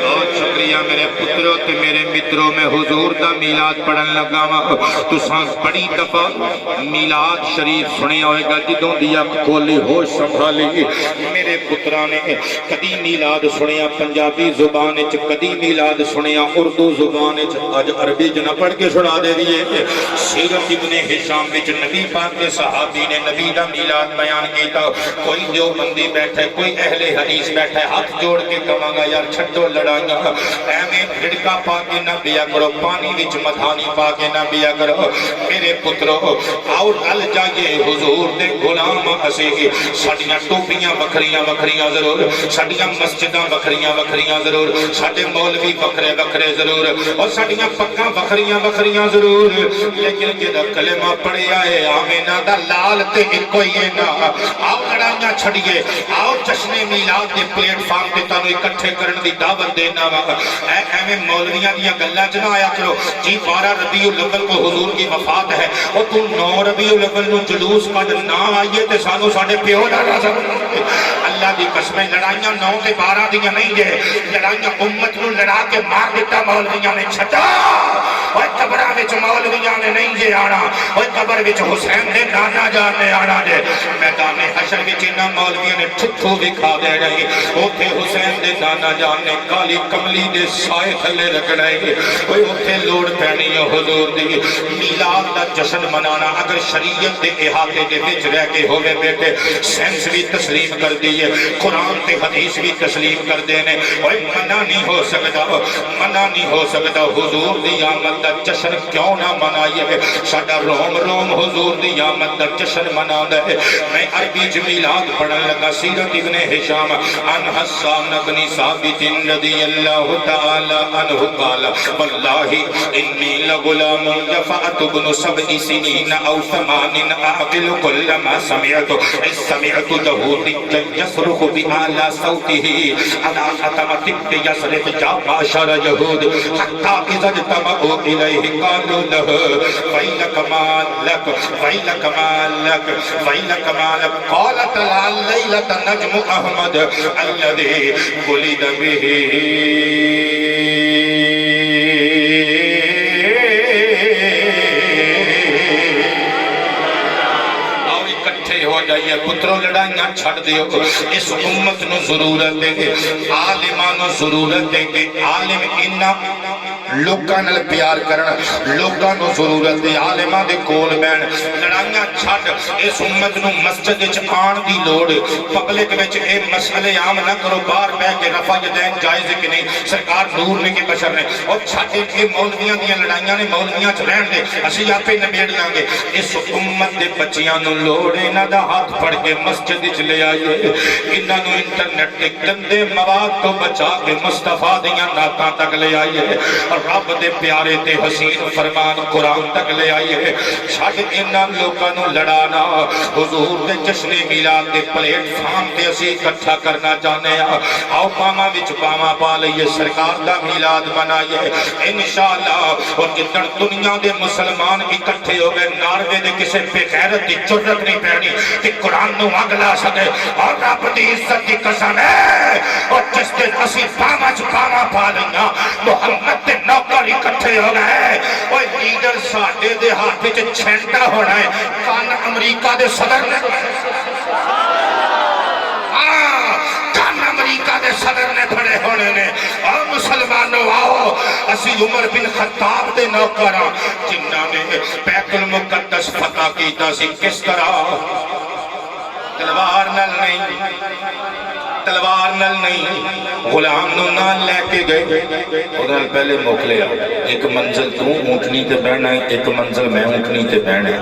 بہت شکریہ میرے پتروں تے میرے متروں، میں حضور دا میلاد پڑھن لگا وا، تساں بڑی دفعہ میلاد شریف سنیا ہوئے گا، جدوں دیا کھولی ہوش سنبھالی، میرے پتراں نے کدی میلاد سنیا پنجابی زبان وچ، کدی میلاد سنیا اردو زبان وچ، اج عربی چ نہ پڑھ کے سنا دے دیے۔ سیرت ابن ہشام وچ نبی پاک کے صحابی نے نبی دا میلاد بیان کیتا، کوئی دیوبندی بیٹھے کوئی اہل حدیث بیٹھے، ہاتھ جوڑ کے کہاں گا یار چھڈو لڑائیاں، ایویں بھڑکا پا کے نہ پیا کرو، پانی وچ مدھانی پا کے نہ پیا کرو، میرے پترو آؤ رل جائیے حضور دے غلام اسی، ساڈیاں ٹوپیاں وکھریاں وکھریاں ضرور، ساڈیاں مسجداں وکھریاں وکھریاں ضرور، ساڈے مولوی وکھرے وکھرے ضرور، اور ساڈیاں پگاں وکھریاں وکھریاں ضرور، لیکن جدا کلمہ پڑھیا ہے آمینہ دا لال تے اکو ہی ہے نا، آؤ لڑائیاں چھڑیے، آؤ جشن میلاد دے پلیٹ فارم تے تانوں اکٹھے کرن دی دعوت دینا وا، ایویں مولویاں دیاں گلاں چ نہ آیا کرو جی 12 ربیع الاول کو حضور کی وفات ہے، اور تو 9 ربیع الاول نو جلوس کڈ نہ آئیے تے سانو ساڈے پیو دا نظر، اللہ دی قسمیں لڑائیاں 9 تے 12 دیاں نہیں جے، لڑائیاں امت نو لڑا کے مار دیتا مولویاں نے چھٹا، اوے قبراں وچ مولویاں نے نہیں جے آنا، اوے قبر وچ حسین دے نانا جان نے آنا جے، میدان حشر وچ انہاں مولویاں نے ٹھٹھو دکھا دے رہی، اوتھے حسین دے نانا جان نے کالی کملی دے سائے تھلے رکھنا ہے، اوے اوتھے لوڑ پینی ہے حضور دی، میلاد دا جشن منانا اگر شریعت دے احاطے دے وچ رہ کے ہوئے بیٹے، سائنس بھی تسلیم کر دیئے، قرآن تے حدیث بھی تسلیم کر دینے، اوے منع نہیں ہو سکتا، منع نہیں ہو سکتا، حضور دی آمد دا جشن کیوں نہ منائیے ساڈا روم روم حضور دی آمد دا جشن مناوندا ہے میں عربی چ میلاد پڑھن لگا سیرت ابن ہشام عن حسان بن ثابت رضی اللہ تعالی عنہ قال واللہ انی لغلام یفعت ابن 7 سنین او 8 اعقل كل ما سمعت داود يصرخ بأعلى صوته على أتمة يصرخ يا معشر يهود حتى إذا اجتمعوا إليه قالوا له ويلك ما لك ويلك ما لك ويلك ما لك قال طلع الليلة نجم أحمد الذي ولد به ہو جائیے پتروں لڑائیاں چھڑ دیو اس امت نو ضرورت ہے عالمان نو ضرورت ہے عالم انہا لوگاں نال پیار کرنا لوگاں نو ضرورت ہے عالمان دے کول بین لڑائیاں چھڑ اس امت نو مسجد وچ آن دی لوڑ پبلک وچ اے مسئلے عام نہ کرو باہر بیٹھ کے رفع یدین جائز ہے کہ نہیں سرکار نور نے کے بشر نے اور چھٹے کے مولویاں دیاں لڑائیاں نے مولویاں چ رہن دے اسی آپ پہ نبیڑ لانگے اس امت دے بچیاں نو لوڑے نہ دا ہاتھ پڑھ کے مسجد چ لے آئیے انہاں نو انٹرنیٹ کے گندے مواد تو بچا کے مصطفیٰ دیاں نعتاں تک لے آئیے اور رب دے پیارے تے حسین فرمان قرآن تک لے آئیے چھڈ انہاں لوکاں نو لڑانا حضور دے جشن میلاد دے پلیٹ فارم تے اسی اکٹھا کرنا چاہنے ہیں آؤ پاما وچ پاما پا لئیے سرکار دا میلاد منائیے انشاءاللہ اور جتن دنیا دے مسلمان اکٹھے ہو گئے ناروے دے کسے بے غیرت دی جرت نہیں پہنی کہ قرآن نو اگلا سکے اور رب دی عزت کی قسم ہے اور جس دے اسی پاما چ پاما پا لئیاں محمد دے نوکر اکٹھے ہو گئے اور لیڈر ساڈے دے ہاتھ وچ چھینٹا ہونا ہے کان امریکہ دے صدر نے امریکہ دے صدر نے پڑے ہونے نے اور مسلمانوں آؤ اسی عمر بن خطاب دے نوکراں جنہاں نے بیت المقدس فتح کیتا سی کس طرح تلوار نل نہیں غلام نو نال لے کے گئے انہوں نے پہلے موکلے آؤ ایک منزل تو اونٹنی تے بہنا ہے ایک منزل میں اونٹنی تے بہنا ہے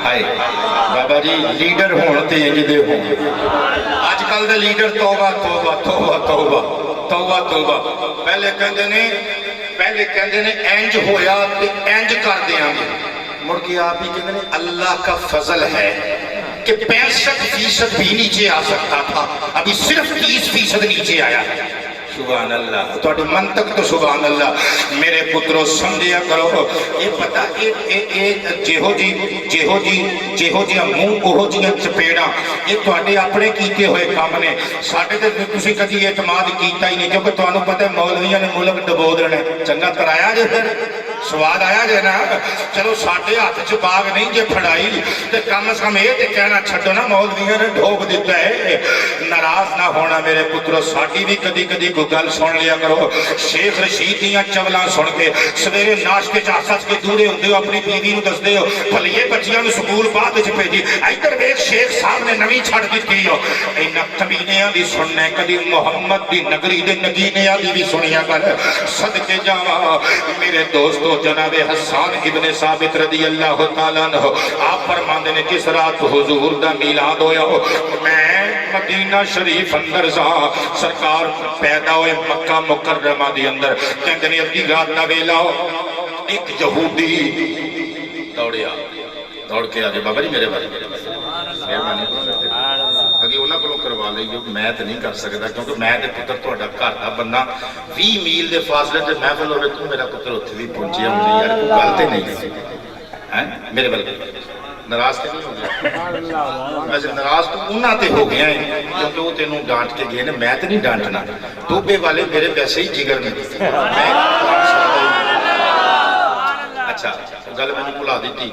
ہائے بابا جی لیڈر ہون تے انج دے ہون آج کل دے لیڈر توبہ توبہ توبہ توبہ توبہ توبہ پہلے کہندے نے انج ہویا تے انج کر دیاں گے مڑ کے آپ ہی کہندے نے اللہ کا فضل ہے کہ 65% بھی نیچے آ سکتا تھا ابھی صرف 30% نیچے آیا ہے سبحان اللہ تو اٹھو منطق تو سبحان اللہ میرے پتروں سمجھیا کرو یہ پتا جیہو جی منہ اوہو جی چپیڑا یہ تو اٹھے اپنے کیتے ہوئے کام نے ساڑھے دے تسی کدی اعتماد کیتا ہی نہیں کیونکہ تو انہوں پتہ ہے مولویاں نے ملک ڈبو دینے چنگا کرایا جے پھر سواد آیا جے نا چلو ساڑھے ہاتھ چ باغ نہیں جے پھڑائی تے کم از کم یہ تے کہنا چھڑو نا مولویاں نے ڈھوک دیتا ہے ناراض نہ ہونا میرے پتروں ساڑھی بھی کدی کدی کو گل سن لیا کرو شیخ رشید دیاں چولاں سن کے سویرے ناشتے چ سچ کے دورے ہوندے ہو اپنی بیوی نو دسدے ہو بھلیے بچیاں نو سکول بعد وچ بھیجی ادھر ویکھ شیخ صاحب نے نویں چھڑ دتی ہو انہاں کمینیاں دی سننے کدی محمد دی نگری دے نگینیاں دی بھی سنیا کر صدقے جاواں میرے دوستو جناب حسان ابن ثابت رضی اللہ تعالیٰ عنہ آپ فرماندے نے جس رات حضور دا میلاد ہویا ہو میں مدینہ شریف اندر سا سرکار پیدا ہوئے مکہ مکرمہ دی اندر کہندے نے ادھی رات دا ویلا ایک یہودی دوڑ کے آگے بابا جی میرے بارے اگے انہاں کولوں کروا لئی جو میں تے نہیں کر سکدا کیونکہ میں تے پتر تہاڈا گھر دا بندہ 20 میل دے فاصلے تے محفل ہوے تو میرا پتر اوتھے بھی پہنچیا ہوندی یار کوئی گل تے نہیں ہے میرے بل ناراض تے نہیں ہو گیا ویسے ناراض تو انہاں تے ہو گیا ہے کیونکہ وہ تینوں ڈانٹ کے گئے نے میں تے نہیں ڈانٹنا ٹوبے والے میرے ویسے ہی جگر میں اچھا گل میں بھلا دیتی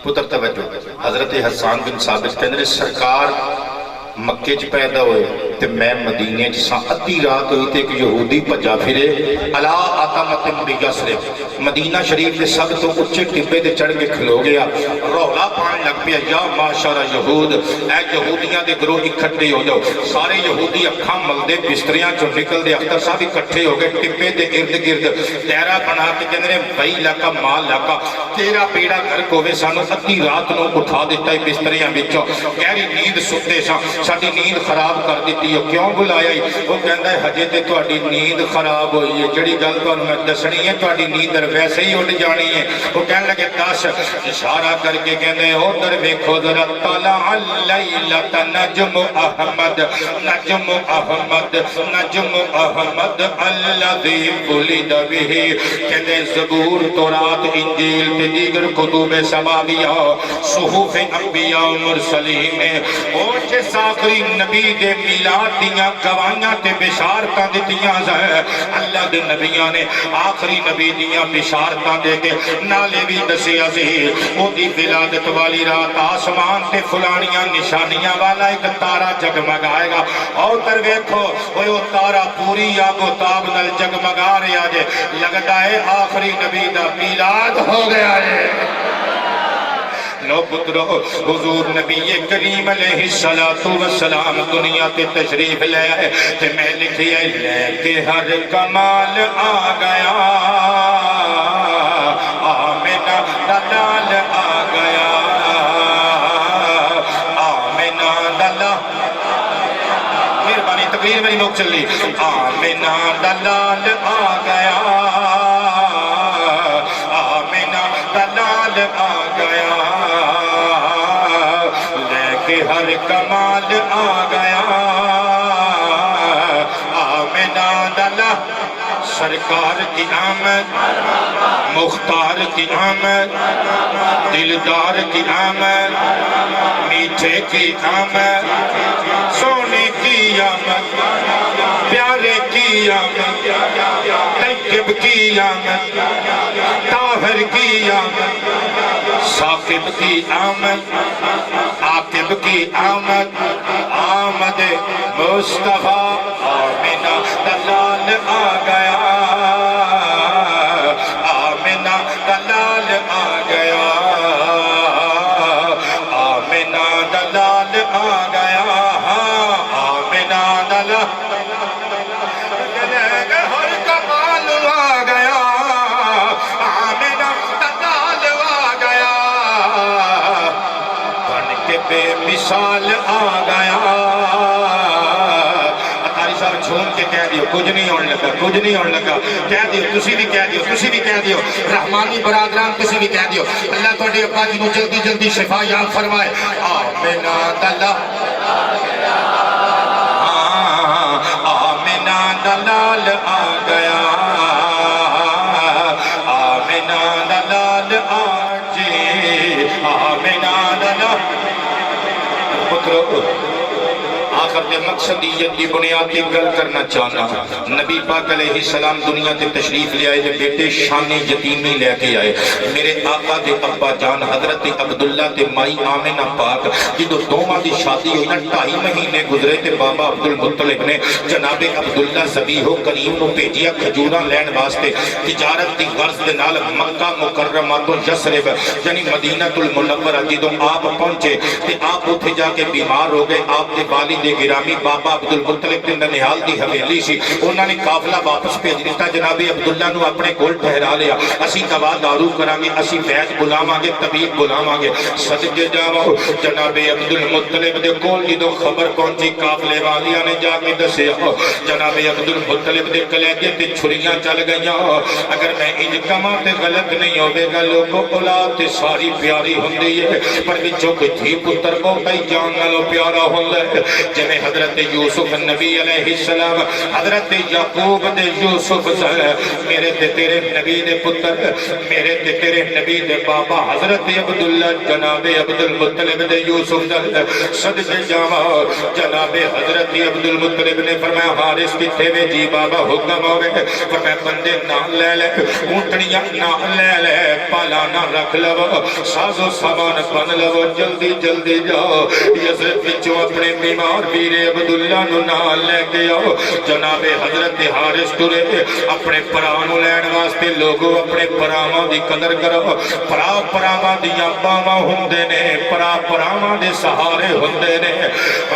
پتر توجہ حضرت حسان بن ثابت کہندے نے سرکار مکے چ پیدا ہوئے تے میں مدینے چ سا ادھی رات ہوئی تے ایک یہودی بھجا پھرے الا عتمۃ بیسرب مدینہ شریف کے سب تو اچھے ٹبے تے چڑھ کے کھلو گیا رولا پان لگ پیا یا معاشر یہود اے یہودیاں دے گروہ اکٹھے ہو جاؤ سارے یہودی اکھاں ملدے بستریاں چوں نکل دے اختر صاحب اکٹھے ہو گئے ٹبے دے ارد گرد دائرہ بنا کے کہندے نے بھائی لاکا مال لاکا تیرا بیڑا گھر ہوے سانو ادھی رات نو اٹھا دیتا ہے بستریاں وچوں گہری نیند ستے ساں ساڈی نیند خراب کر دیتی ہے کیوں بلایا وہ کہندا ہے ہجے تے تہاڈی نیند خراب ہوئی ہے جڑی گل تانوں میں دسنی ہے تہاڈی نیند ویسے ہی اٹھ جانی ہے وہ کہن لگے دس اشارہ کر کے کہندے ادھر ویکھو ذرا طلع اللیلۃ نجم احمد نجم احمد نجم احمد الذی ولد به کہندے زبور تورات انجیل تے دیگر کتب سماویہ صحف انبیاء و مرسلین او جس آخری نبی دے میلاد دیاں گواہیاں تے بشارتاں دتیاں ہے اللہ دے نبیاں نے آخری نبی دیاں بشارتاں دے کے نالے بھی دسیا سی او دی ولادت والی رات آسمان تے فلانیاں نشانیاں والا ایک تارا جگمگائے گا اور تر ویکھو او تارا پوری آب و تاب نال جگمگا رہا جے لگتا ہے آخری نبی دا میلاد ہو گیا ہے لو پترو حضور نبی کریم علیہ السلام دنیا تے تشریف لے آئے تے میں لکھی ہے لے کے ہر کمال آ گیا آمینہ دلال آ گیا آمینہ دلال مہربانی تقریر میری نوک چلی آمینہ دلال آ گیا آمینہ دلال آ گیا ہر کمال آ گیا آمینہ دلہ سرکار کی آمد مختار کی آمد دلدار کی آمد میٹھے کی آمد سونے کی آمد پیارے کی آمد طیب کی آمد طاہر کی آمد ثاقب کی آمد عاقب کی آمد آمد مصطفیٰ آمینہ دلال آ گیا آمینہ دلال آ گیا آمینہ دلال آ گیا آمینہ دلال ہر کمال آ گیا آمینہ دلال آ گیا بن کے بے مثال آ گیا اتاری صاحب جھوم کے کہہ دیو کچھ نہیں ہونے لگا کچھ نہیں ہونے لگا کہہ دیو تسی بھی کہہ دیو تسی بھی کہہ دیو رحمانی برادران تسی بھی کہہ دیو اللہ تو اڈی ابا جی نو جلدی جلدی شفا یاب فرمائے آمینہ دلال آمینہ دلال آ گیا آمینہ دلال آ جی آمینہ دلال پترو آخر دے مقصدیت دی بنیادی گل کرنا چاہنا نبی پاک علیہ السلام دنیا تے تشریف لے آئے دے بیٹے شان یتیمی لے کے آئے میرے آقا دے ابا جان حضرت عبداللہ تے مائی آمینہ پاک جدو دوماں دی شادی ہوئی نا 2.5 مہینے گزرے تے بابا عبدالمطلب نے جناب عبداللہ ذبیح کریم نو بھیجیا کھجوراں لین واسطے تجارت دی غرض دے نال مکہ مکرمہ تو یثرب یعنی مدینہ المنورہ جدو آپ پہنچے تے آپ اتھے جا کے بیمار ہو گئے آپ دے والد گرامی بابا عبدالمطلب کے ننیال دی حویلی سی انہوں نے قافلہ واپس بھیج دیتا جناب عبداللہ نو اپنے کول ٹھہرا لیا اسی دوا دارو کرانگے اسی ویز بلاواں گے طبیب بلاواں گے صدقے جاواں جناب عبدالمطلب دے کول جدوں خبر پہنچی قافلے والیاں نے جا کے دسیا جناب عبدالمطلب دے کلیجے تے چھریاں چل گئیاں اگر میں ان کماں تے غلط نہیں ہوے گا لوگوں اولاد تے ساری پیاری ہوندی ہے پر وچوں کوئی تھی پتر بہت ہی جان نالوں پیارا ہوندا ہے جویں حضرت یوسف نبی علیہ السلام حضرت یعقوب دے یوسف سن میرے تے تیرے نبی دے پتر میرے تے تیرے نبی دے بابا حضرت عبداللہ جناب عبد المطلب دے یوسف سن صدقے جاواں جناب حضرت عبد المطلب نے فرمایا حارث کتے میں جی بابا حکم ہوئے فرمایا بندے نہ لے لے اونٹنیاں نہ لے لے پالانا رکھ لو ساز و سامان بن لو جلدی جلدی جاؤ یزرت وچوں اپنے بیمار ویر عبداللہ نو نہ لے کے آؤ جناب حضرت حارث ٹرے اپنے پرانو لین واسطے لوگوں اپنے پراواں دی قدر کرو پراواں دیاں باواں ہوندے نے پراواں دے سہارے ہوندے نے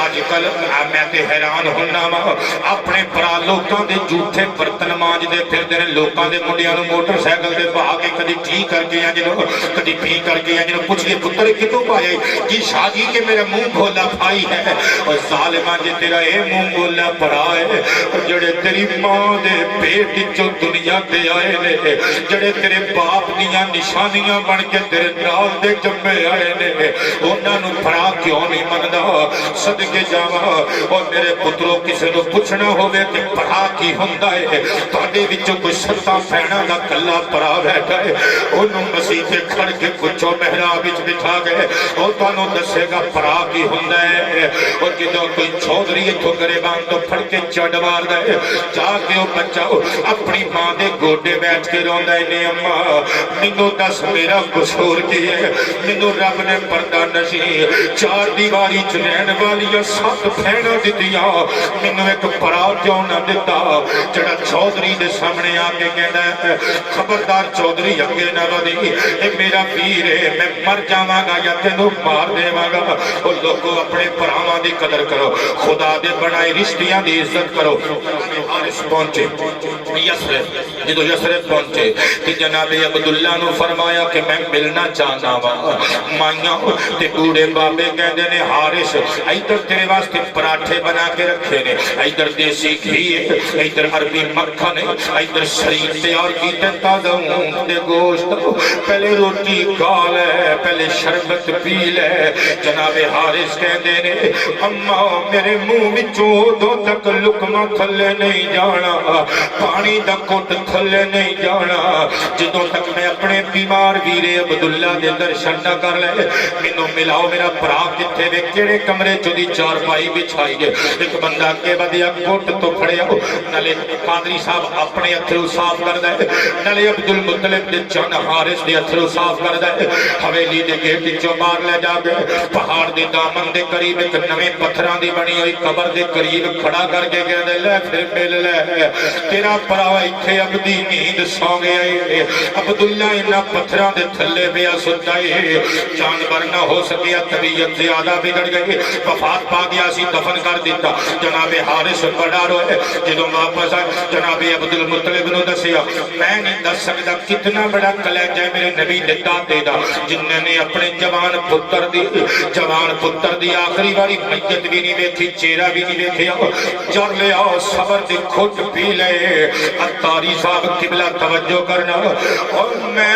آج کل میں تے حیران ہونا وا اپنے پرا لوکاں دے جھوٹے برتن مانج دے پھردے نے لوکاں دے منڈیاں نو موٹر سائیکل تے بہا کے کدی ٹھیک کر کے جنوں کدی پھی کر کے جنوں پوچھ کے پتر کتوں پائے جی شادی کے میرا منہ بھولا بھائی ہے اور ظالماں جے تیرا اے منہ بھولا بڑا ہے جڑے تیری ماں دے پیٹ وچوں دنیا تے آئے نے جڑے تیرے باپ دیاں نشانیاں بن کے تیرے نال دے جمے آئے نے انہاں نو بھرا کیوں نہیں منگدا صدقے جاواں اور میرے پترو کسے نو پوچھنا ہوے کہ پڑھا کی ہوندا ہے تواڈے وچوں کوئی ستا بہناں دا کلا پرا بیٹھا ہے اونوں مسیح تے کھڑ کے پوچھو محراب وچ بٹھا گئے او تانوں دسے گا پرا کی ہوندا ہے اور جدوں کوئی چودھری اتھوں گریبان تو پھڑ کے چڑ مار دے جا کے او بچہ اپنی ماں دے گوڈے بیٹھ کے روندا ہے نے اماں مینوں دس میرا قصور کی ہے مینوں رب نے پردہ نشی چار دیواری چ رہن والیاں سات بہناں دتیاں مینوں ایک پرا کیوں نہ دتا جڑا چودھری دے سامنے آ کے کہندا ہے خبردار چودھری اگے نہ ودی اے میرا پیر ہے میں مر جاواں گا یا تینوں مار دیواں گا او لوگو اپنے پراواں دی قدر کرو خدا دے بنائے رشتیاں دی عزت کرو حارث پہنچے یسرب جدو یسرب پہنچے کہ جناب عبداللہ نو فرمایا کہ میں ملنا چاہنا وا مائیاں تے بوڑے بابے کہندے نے حارث ادھر تیرے واسطے پراٹھے بنا کے رکھے نے ادھر دیسی گھی ہے ادھر عربی مکھن ہے ادھر شریف تیار کیتے تازہ اونٹ دے گوشت پہلے روٹی کھا لے پہلے شربت پی لے جناب حارث کہندے نے اماں میرے منہ وچوں ادوں تک لقمہ تھلے نہیں جانا پانی دا گھٹ تھلے نہیں جانا جدوں تک میں اپنے بیمار ویر عبداللہ دے درشن نہ کر لے مینوں ملاؤ میرا بھرا کتے وے کیڑے کمرے چ دی چارپائی بچھائی ہے ایک بندہ کے بدیا گھٹ تو پھڑیا نالے قادری صاحب اپنے اتھرو صاف کردا ہے نالے عبد المطلب دے چن حارث دے اتھرو صاف کردا ہے حویلی دے گیٹ وچوں باہر لے جا کے پہاڑ دے دامن دے قریب ایک نویں پتھراں دی بنی ہوئی قبر دے قریب کھڑا کر کے کہندا لے پھر مل لے تیرا پرا ایتھے ابدی نیند سو گیا ہے عبداللہ انہاں پتھراں دے تھلے پیا ستا ہے جانور نہ ہو سکیا طبیعت زیادہ بگڑ گئی وفات پا گیا سی دفن کر دیتا جناب حارث بڑا روئے جدوں واپس آئے جناب عبد المطلب نو دسیا میں نہیں دس سکتا کتنا بڑا کلیجہ ہے میرے نبی دے دادے دا جنہاں نے اپنے جوان پتر دی آخری باری میت بھی نہیں دیکھی چہرہ بھی نہیں دیکھیا جر لے آؤ صبر دی کھٹ پی لے اتاری صاحب قبلہ توجہ کرنا اور میں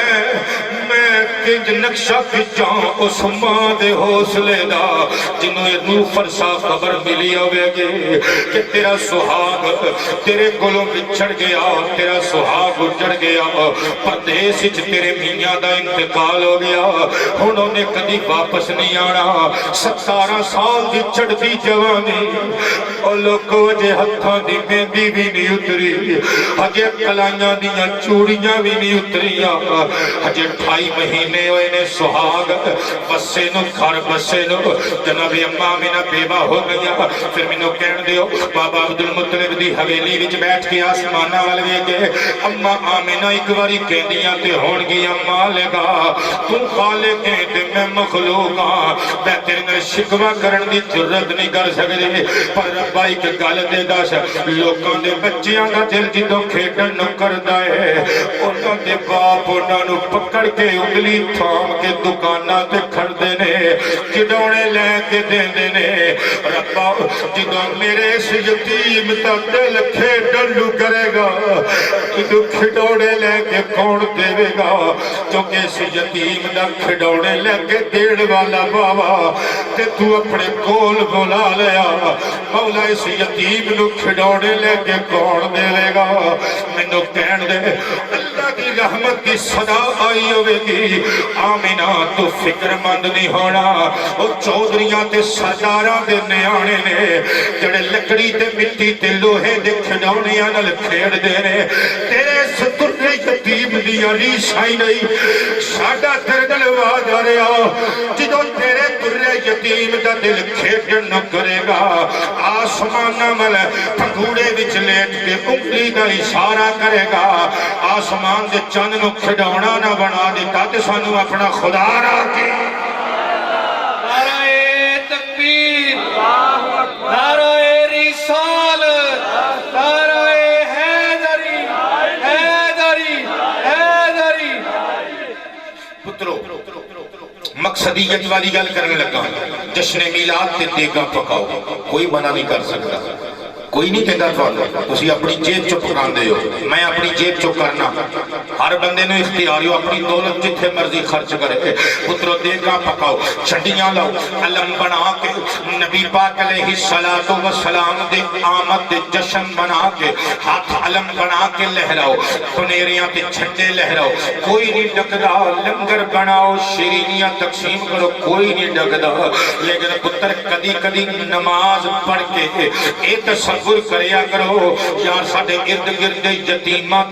کنج نقشہ کھچاں اس ماں دے حوصلے دا جنہوں یہ روح فرسا خبر ملی ہوئے گے کہ تیرا سہاگ تیرے گلوں بچھڑ گیا تیرا سہاگ اجڑ گیا پردیس وچ تیرے میاں دا انتقال ہو گیا انہوں نے کدی واپس نہیں آنا 17 سال دی چڑھتی جوانی اور لوگوں جے ہتھاں دی مہندی بھی نہیں اتری اجے کلائیاں دیاں چوڑیاں بھی نہیں اتریاں اجے 28 مہینے ہوئے نے سہاگ بسے نو گھر بسے نو جناب اماں آمینہ بیوہ ہو گیا پھر مینوں کہن دیو بابا عبد المطلب دی حویلی وچ بیٹھ کے آسماناں ول ویکھ کے اماں آمینہ ایک واری کہندیاں تے ہون گیا مالکا تو خالق ہے تے میں مخلوق ہاں میں تیرے نال شکوہ کرن دی جرت نہیں کر سکدی پر ربا ایک گل دے دس لوکاں دے بچیاں دا دل جدوں کھیڈن نو کردا ہے انہاں دے باپ انہاں نو پکڑ کے انگلی تھام کے دکاناں تے کھڑدے نے کھڈونے لے کے دیندے نے ربا جدوں میرے اس یتیم دا دل کھیڈن نوں کرے گا جدوں کھڈونے لے کے کون دے گا کیونکہ اس یتیم دا کھڈونے لے کے دین والا بابا تے تو اپنے کول بلا لیا مولا اس یتیم نو کھڈونے لے کے کون دے گا مینوں کہن دے اللہ دی رحمت کی صدا آئی ہوئے گی آمینہ تو فکر مند نہیں ہونا وہ چودریاں تے سرداراں دے نیانے نے جڑے لکڑی تے مٹی تے لوہے دے کھڈونیاں نال کھیڑ دے نے تیرے سترے یتیم دیاں ریشائی نہیں ساڈا درگل واد آ رہا جدوں تیرے ترے یتیم دا دل کھیڑن نہ کرے گا آسمانہ مل پھنگوڑے وچ لیٹ کے انگلی دا اشارہ کرے گا آسمان دے چند نو کھڈونا نہ بنا دیتا تے سانو اپنا خدا را کے نعرہ تکبیر نعرہ رسالت نعرہ حیدری حیدری حیدری پترو مقصدیت والی گل کرنے لگا جشن میلاد تے دیگا پکاؤ کوئی منع نہیں کر سکتا کوئی نہیں کہتا تو تسی اپنی جیب چو پکان دے ہو میں اپنی جیب چو کرنا ہر بندے نو اختیاری ہو اپنی دولت جتھے مرضی خرچ کرے پترو دیگا پکاؤ چھڑیاں لاؤ علم بنا کے نبی پاک علیہ السلام دے آمد دے جشن بنا کے ہاتھ علم بنا کے لہراؤ کنیریاں تے چھنڈے لہراؤ کوئی نہیں ڈکدا لنگر بناؤ شیرینیاں تقسیم کرو کوئی نہیں ڈکدا لیکن پتر کدی کدی نماز پڑھ کے اے تصور کریا کرو یار ساڈے ارد گرد یتیماں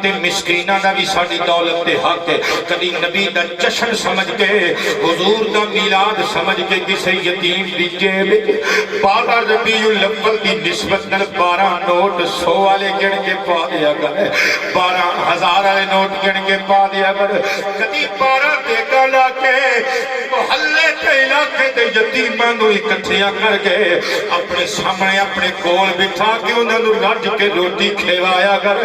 تے مسکیناں دا بھی ساڈی دولت تے حق ہے کدی نبی دا جشن سمجھ کے حضور دا میلاد سمجھ کے کسے یتیم دی جیب 12 ربیع الاول دی نسبت نال 12 نوٹ 100 والے گن کے پا دیا کر 12,000 والے نوٹ گن کے پا دیا کر کدی 12 دیگا لا کے محلے تے علاقے تے یتیماں نو اکٹھیاں کر کے اپنے سامنے اپنے کول بٹھا کے انہاں نو رج کے روٹی کھوایا کر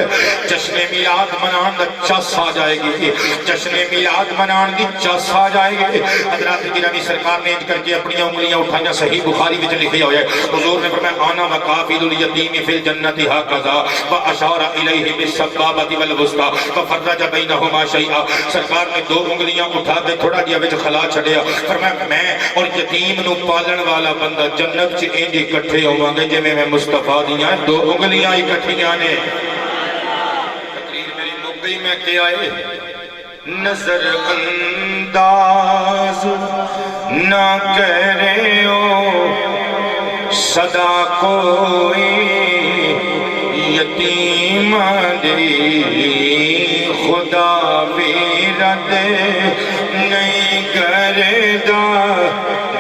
جشن میلاد منان دا چس آ جائے گی جشن میلاد منان دی چس آ جائے گی حضرات گرامی سرکار نے کر کے اپنی انگلیاں اٹھائیاں صحیح بخاری وچ لکھے ہوئے حضور نے فرمایا انا وقافل الیتیم فی الجنت ھکذا واشار الیہ بالسبابۃ والوسطی ففرج بینہما شیئا سرکار نے 2 انگلیاں اٹھا کے تھوڑا جہا وچ خلا چھڈیا فرمایا میں اور یتیم نو پالن والا بندہ جنت چ انج اکٹھے ہوواں گے جویں میں مصطفیٰ دیاں 2 انگلیاں اکٹھیاں نے تقریر میری مک گئی میں کیا ہے نظر انداز نہ کرے ہو صدا کوئی یتیم دی خدا ویرد نہیں کردا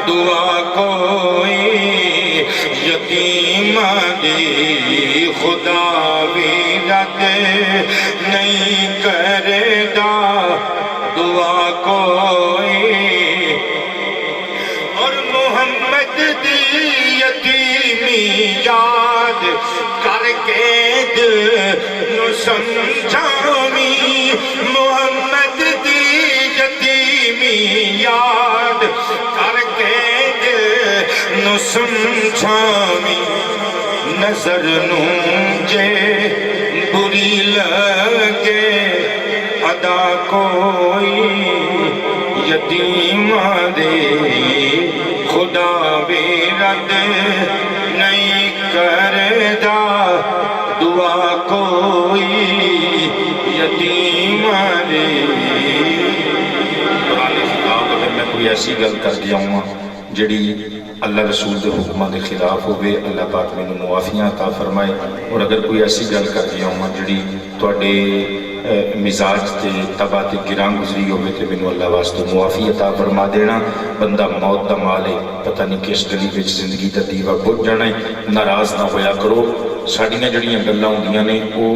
دعا کوئی یتیم دی خدا ویرد نہیں کردا دعا کوئی اور محمد دی یتیمی یاد کر کے دل نو سمجھامی محمد دی یتیمی یاد کر کے دل نو سمجھامی نظر نو جے بری لگے ادا کوئی یتیم دے خدا ویرد نہیں کردا دعا کوئی یتیم دے قرآن خطاب اگر میں کوئی ایسی گل کر دیا ہوں جڑی اللہ رسول دے حکمہ دے خلاف ہوئے اللہ پاک میں معافیاں عطا فرمائے اور اگر کوئی ایسی گل کر دیا ہوں جڑی توڑے مزاج تے طبع تے گران گزری ہوئے تے میں اللہ واسطے معافی عطا فرما دینا بندہ موت دا مالے پتہ نہیں کس گلی وچ زندگی دا دیوا بجھ جانا ہے ناراض نہ ہویا کرو ساڈیاں جڑیاں گلاں ہوندیاں نے او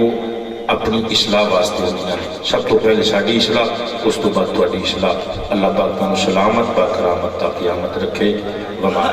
اپنی اصلاح واسطے ہوندیاں نے سب تو پہلے ساڈی اصلاح اس تو بعد تہاڈی اصلاح اللہ پاک تانوں سلامت با کرامت تا قیامت رکھے وما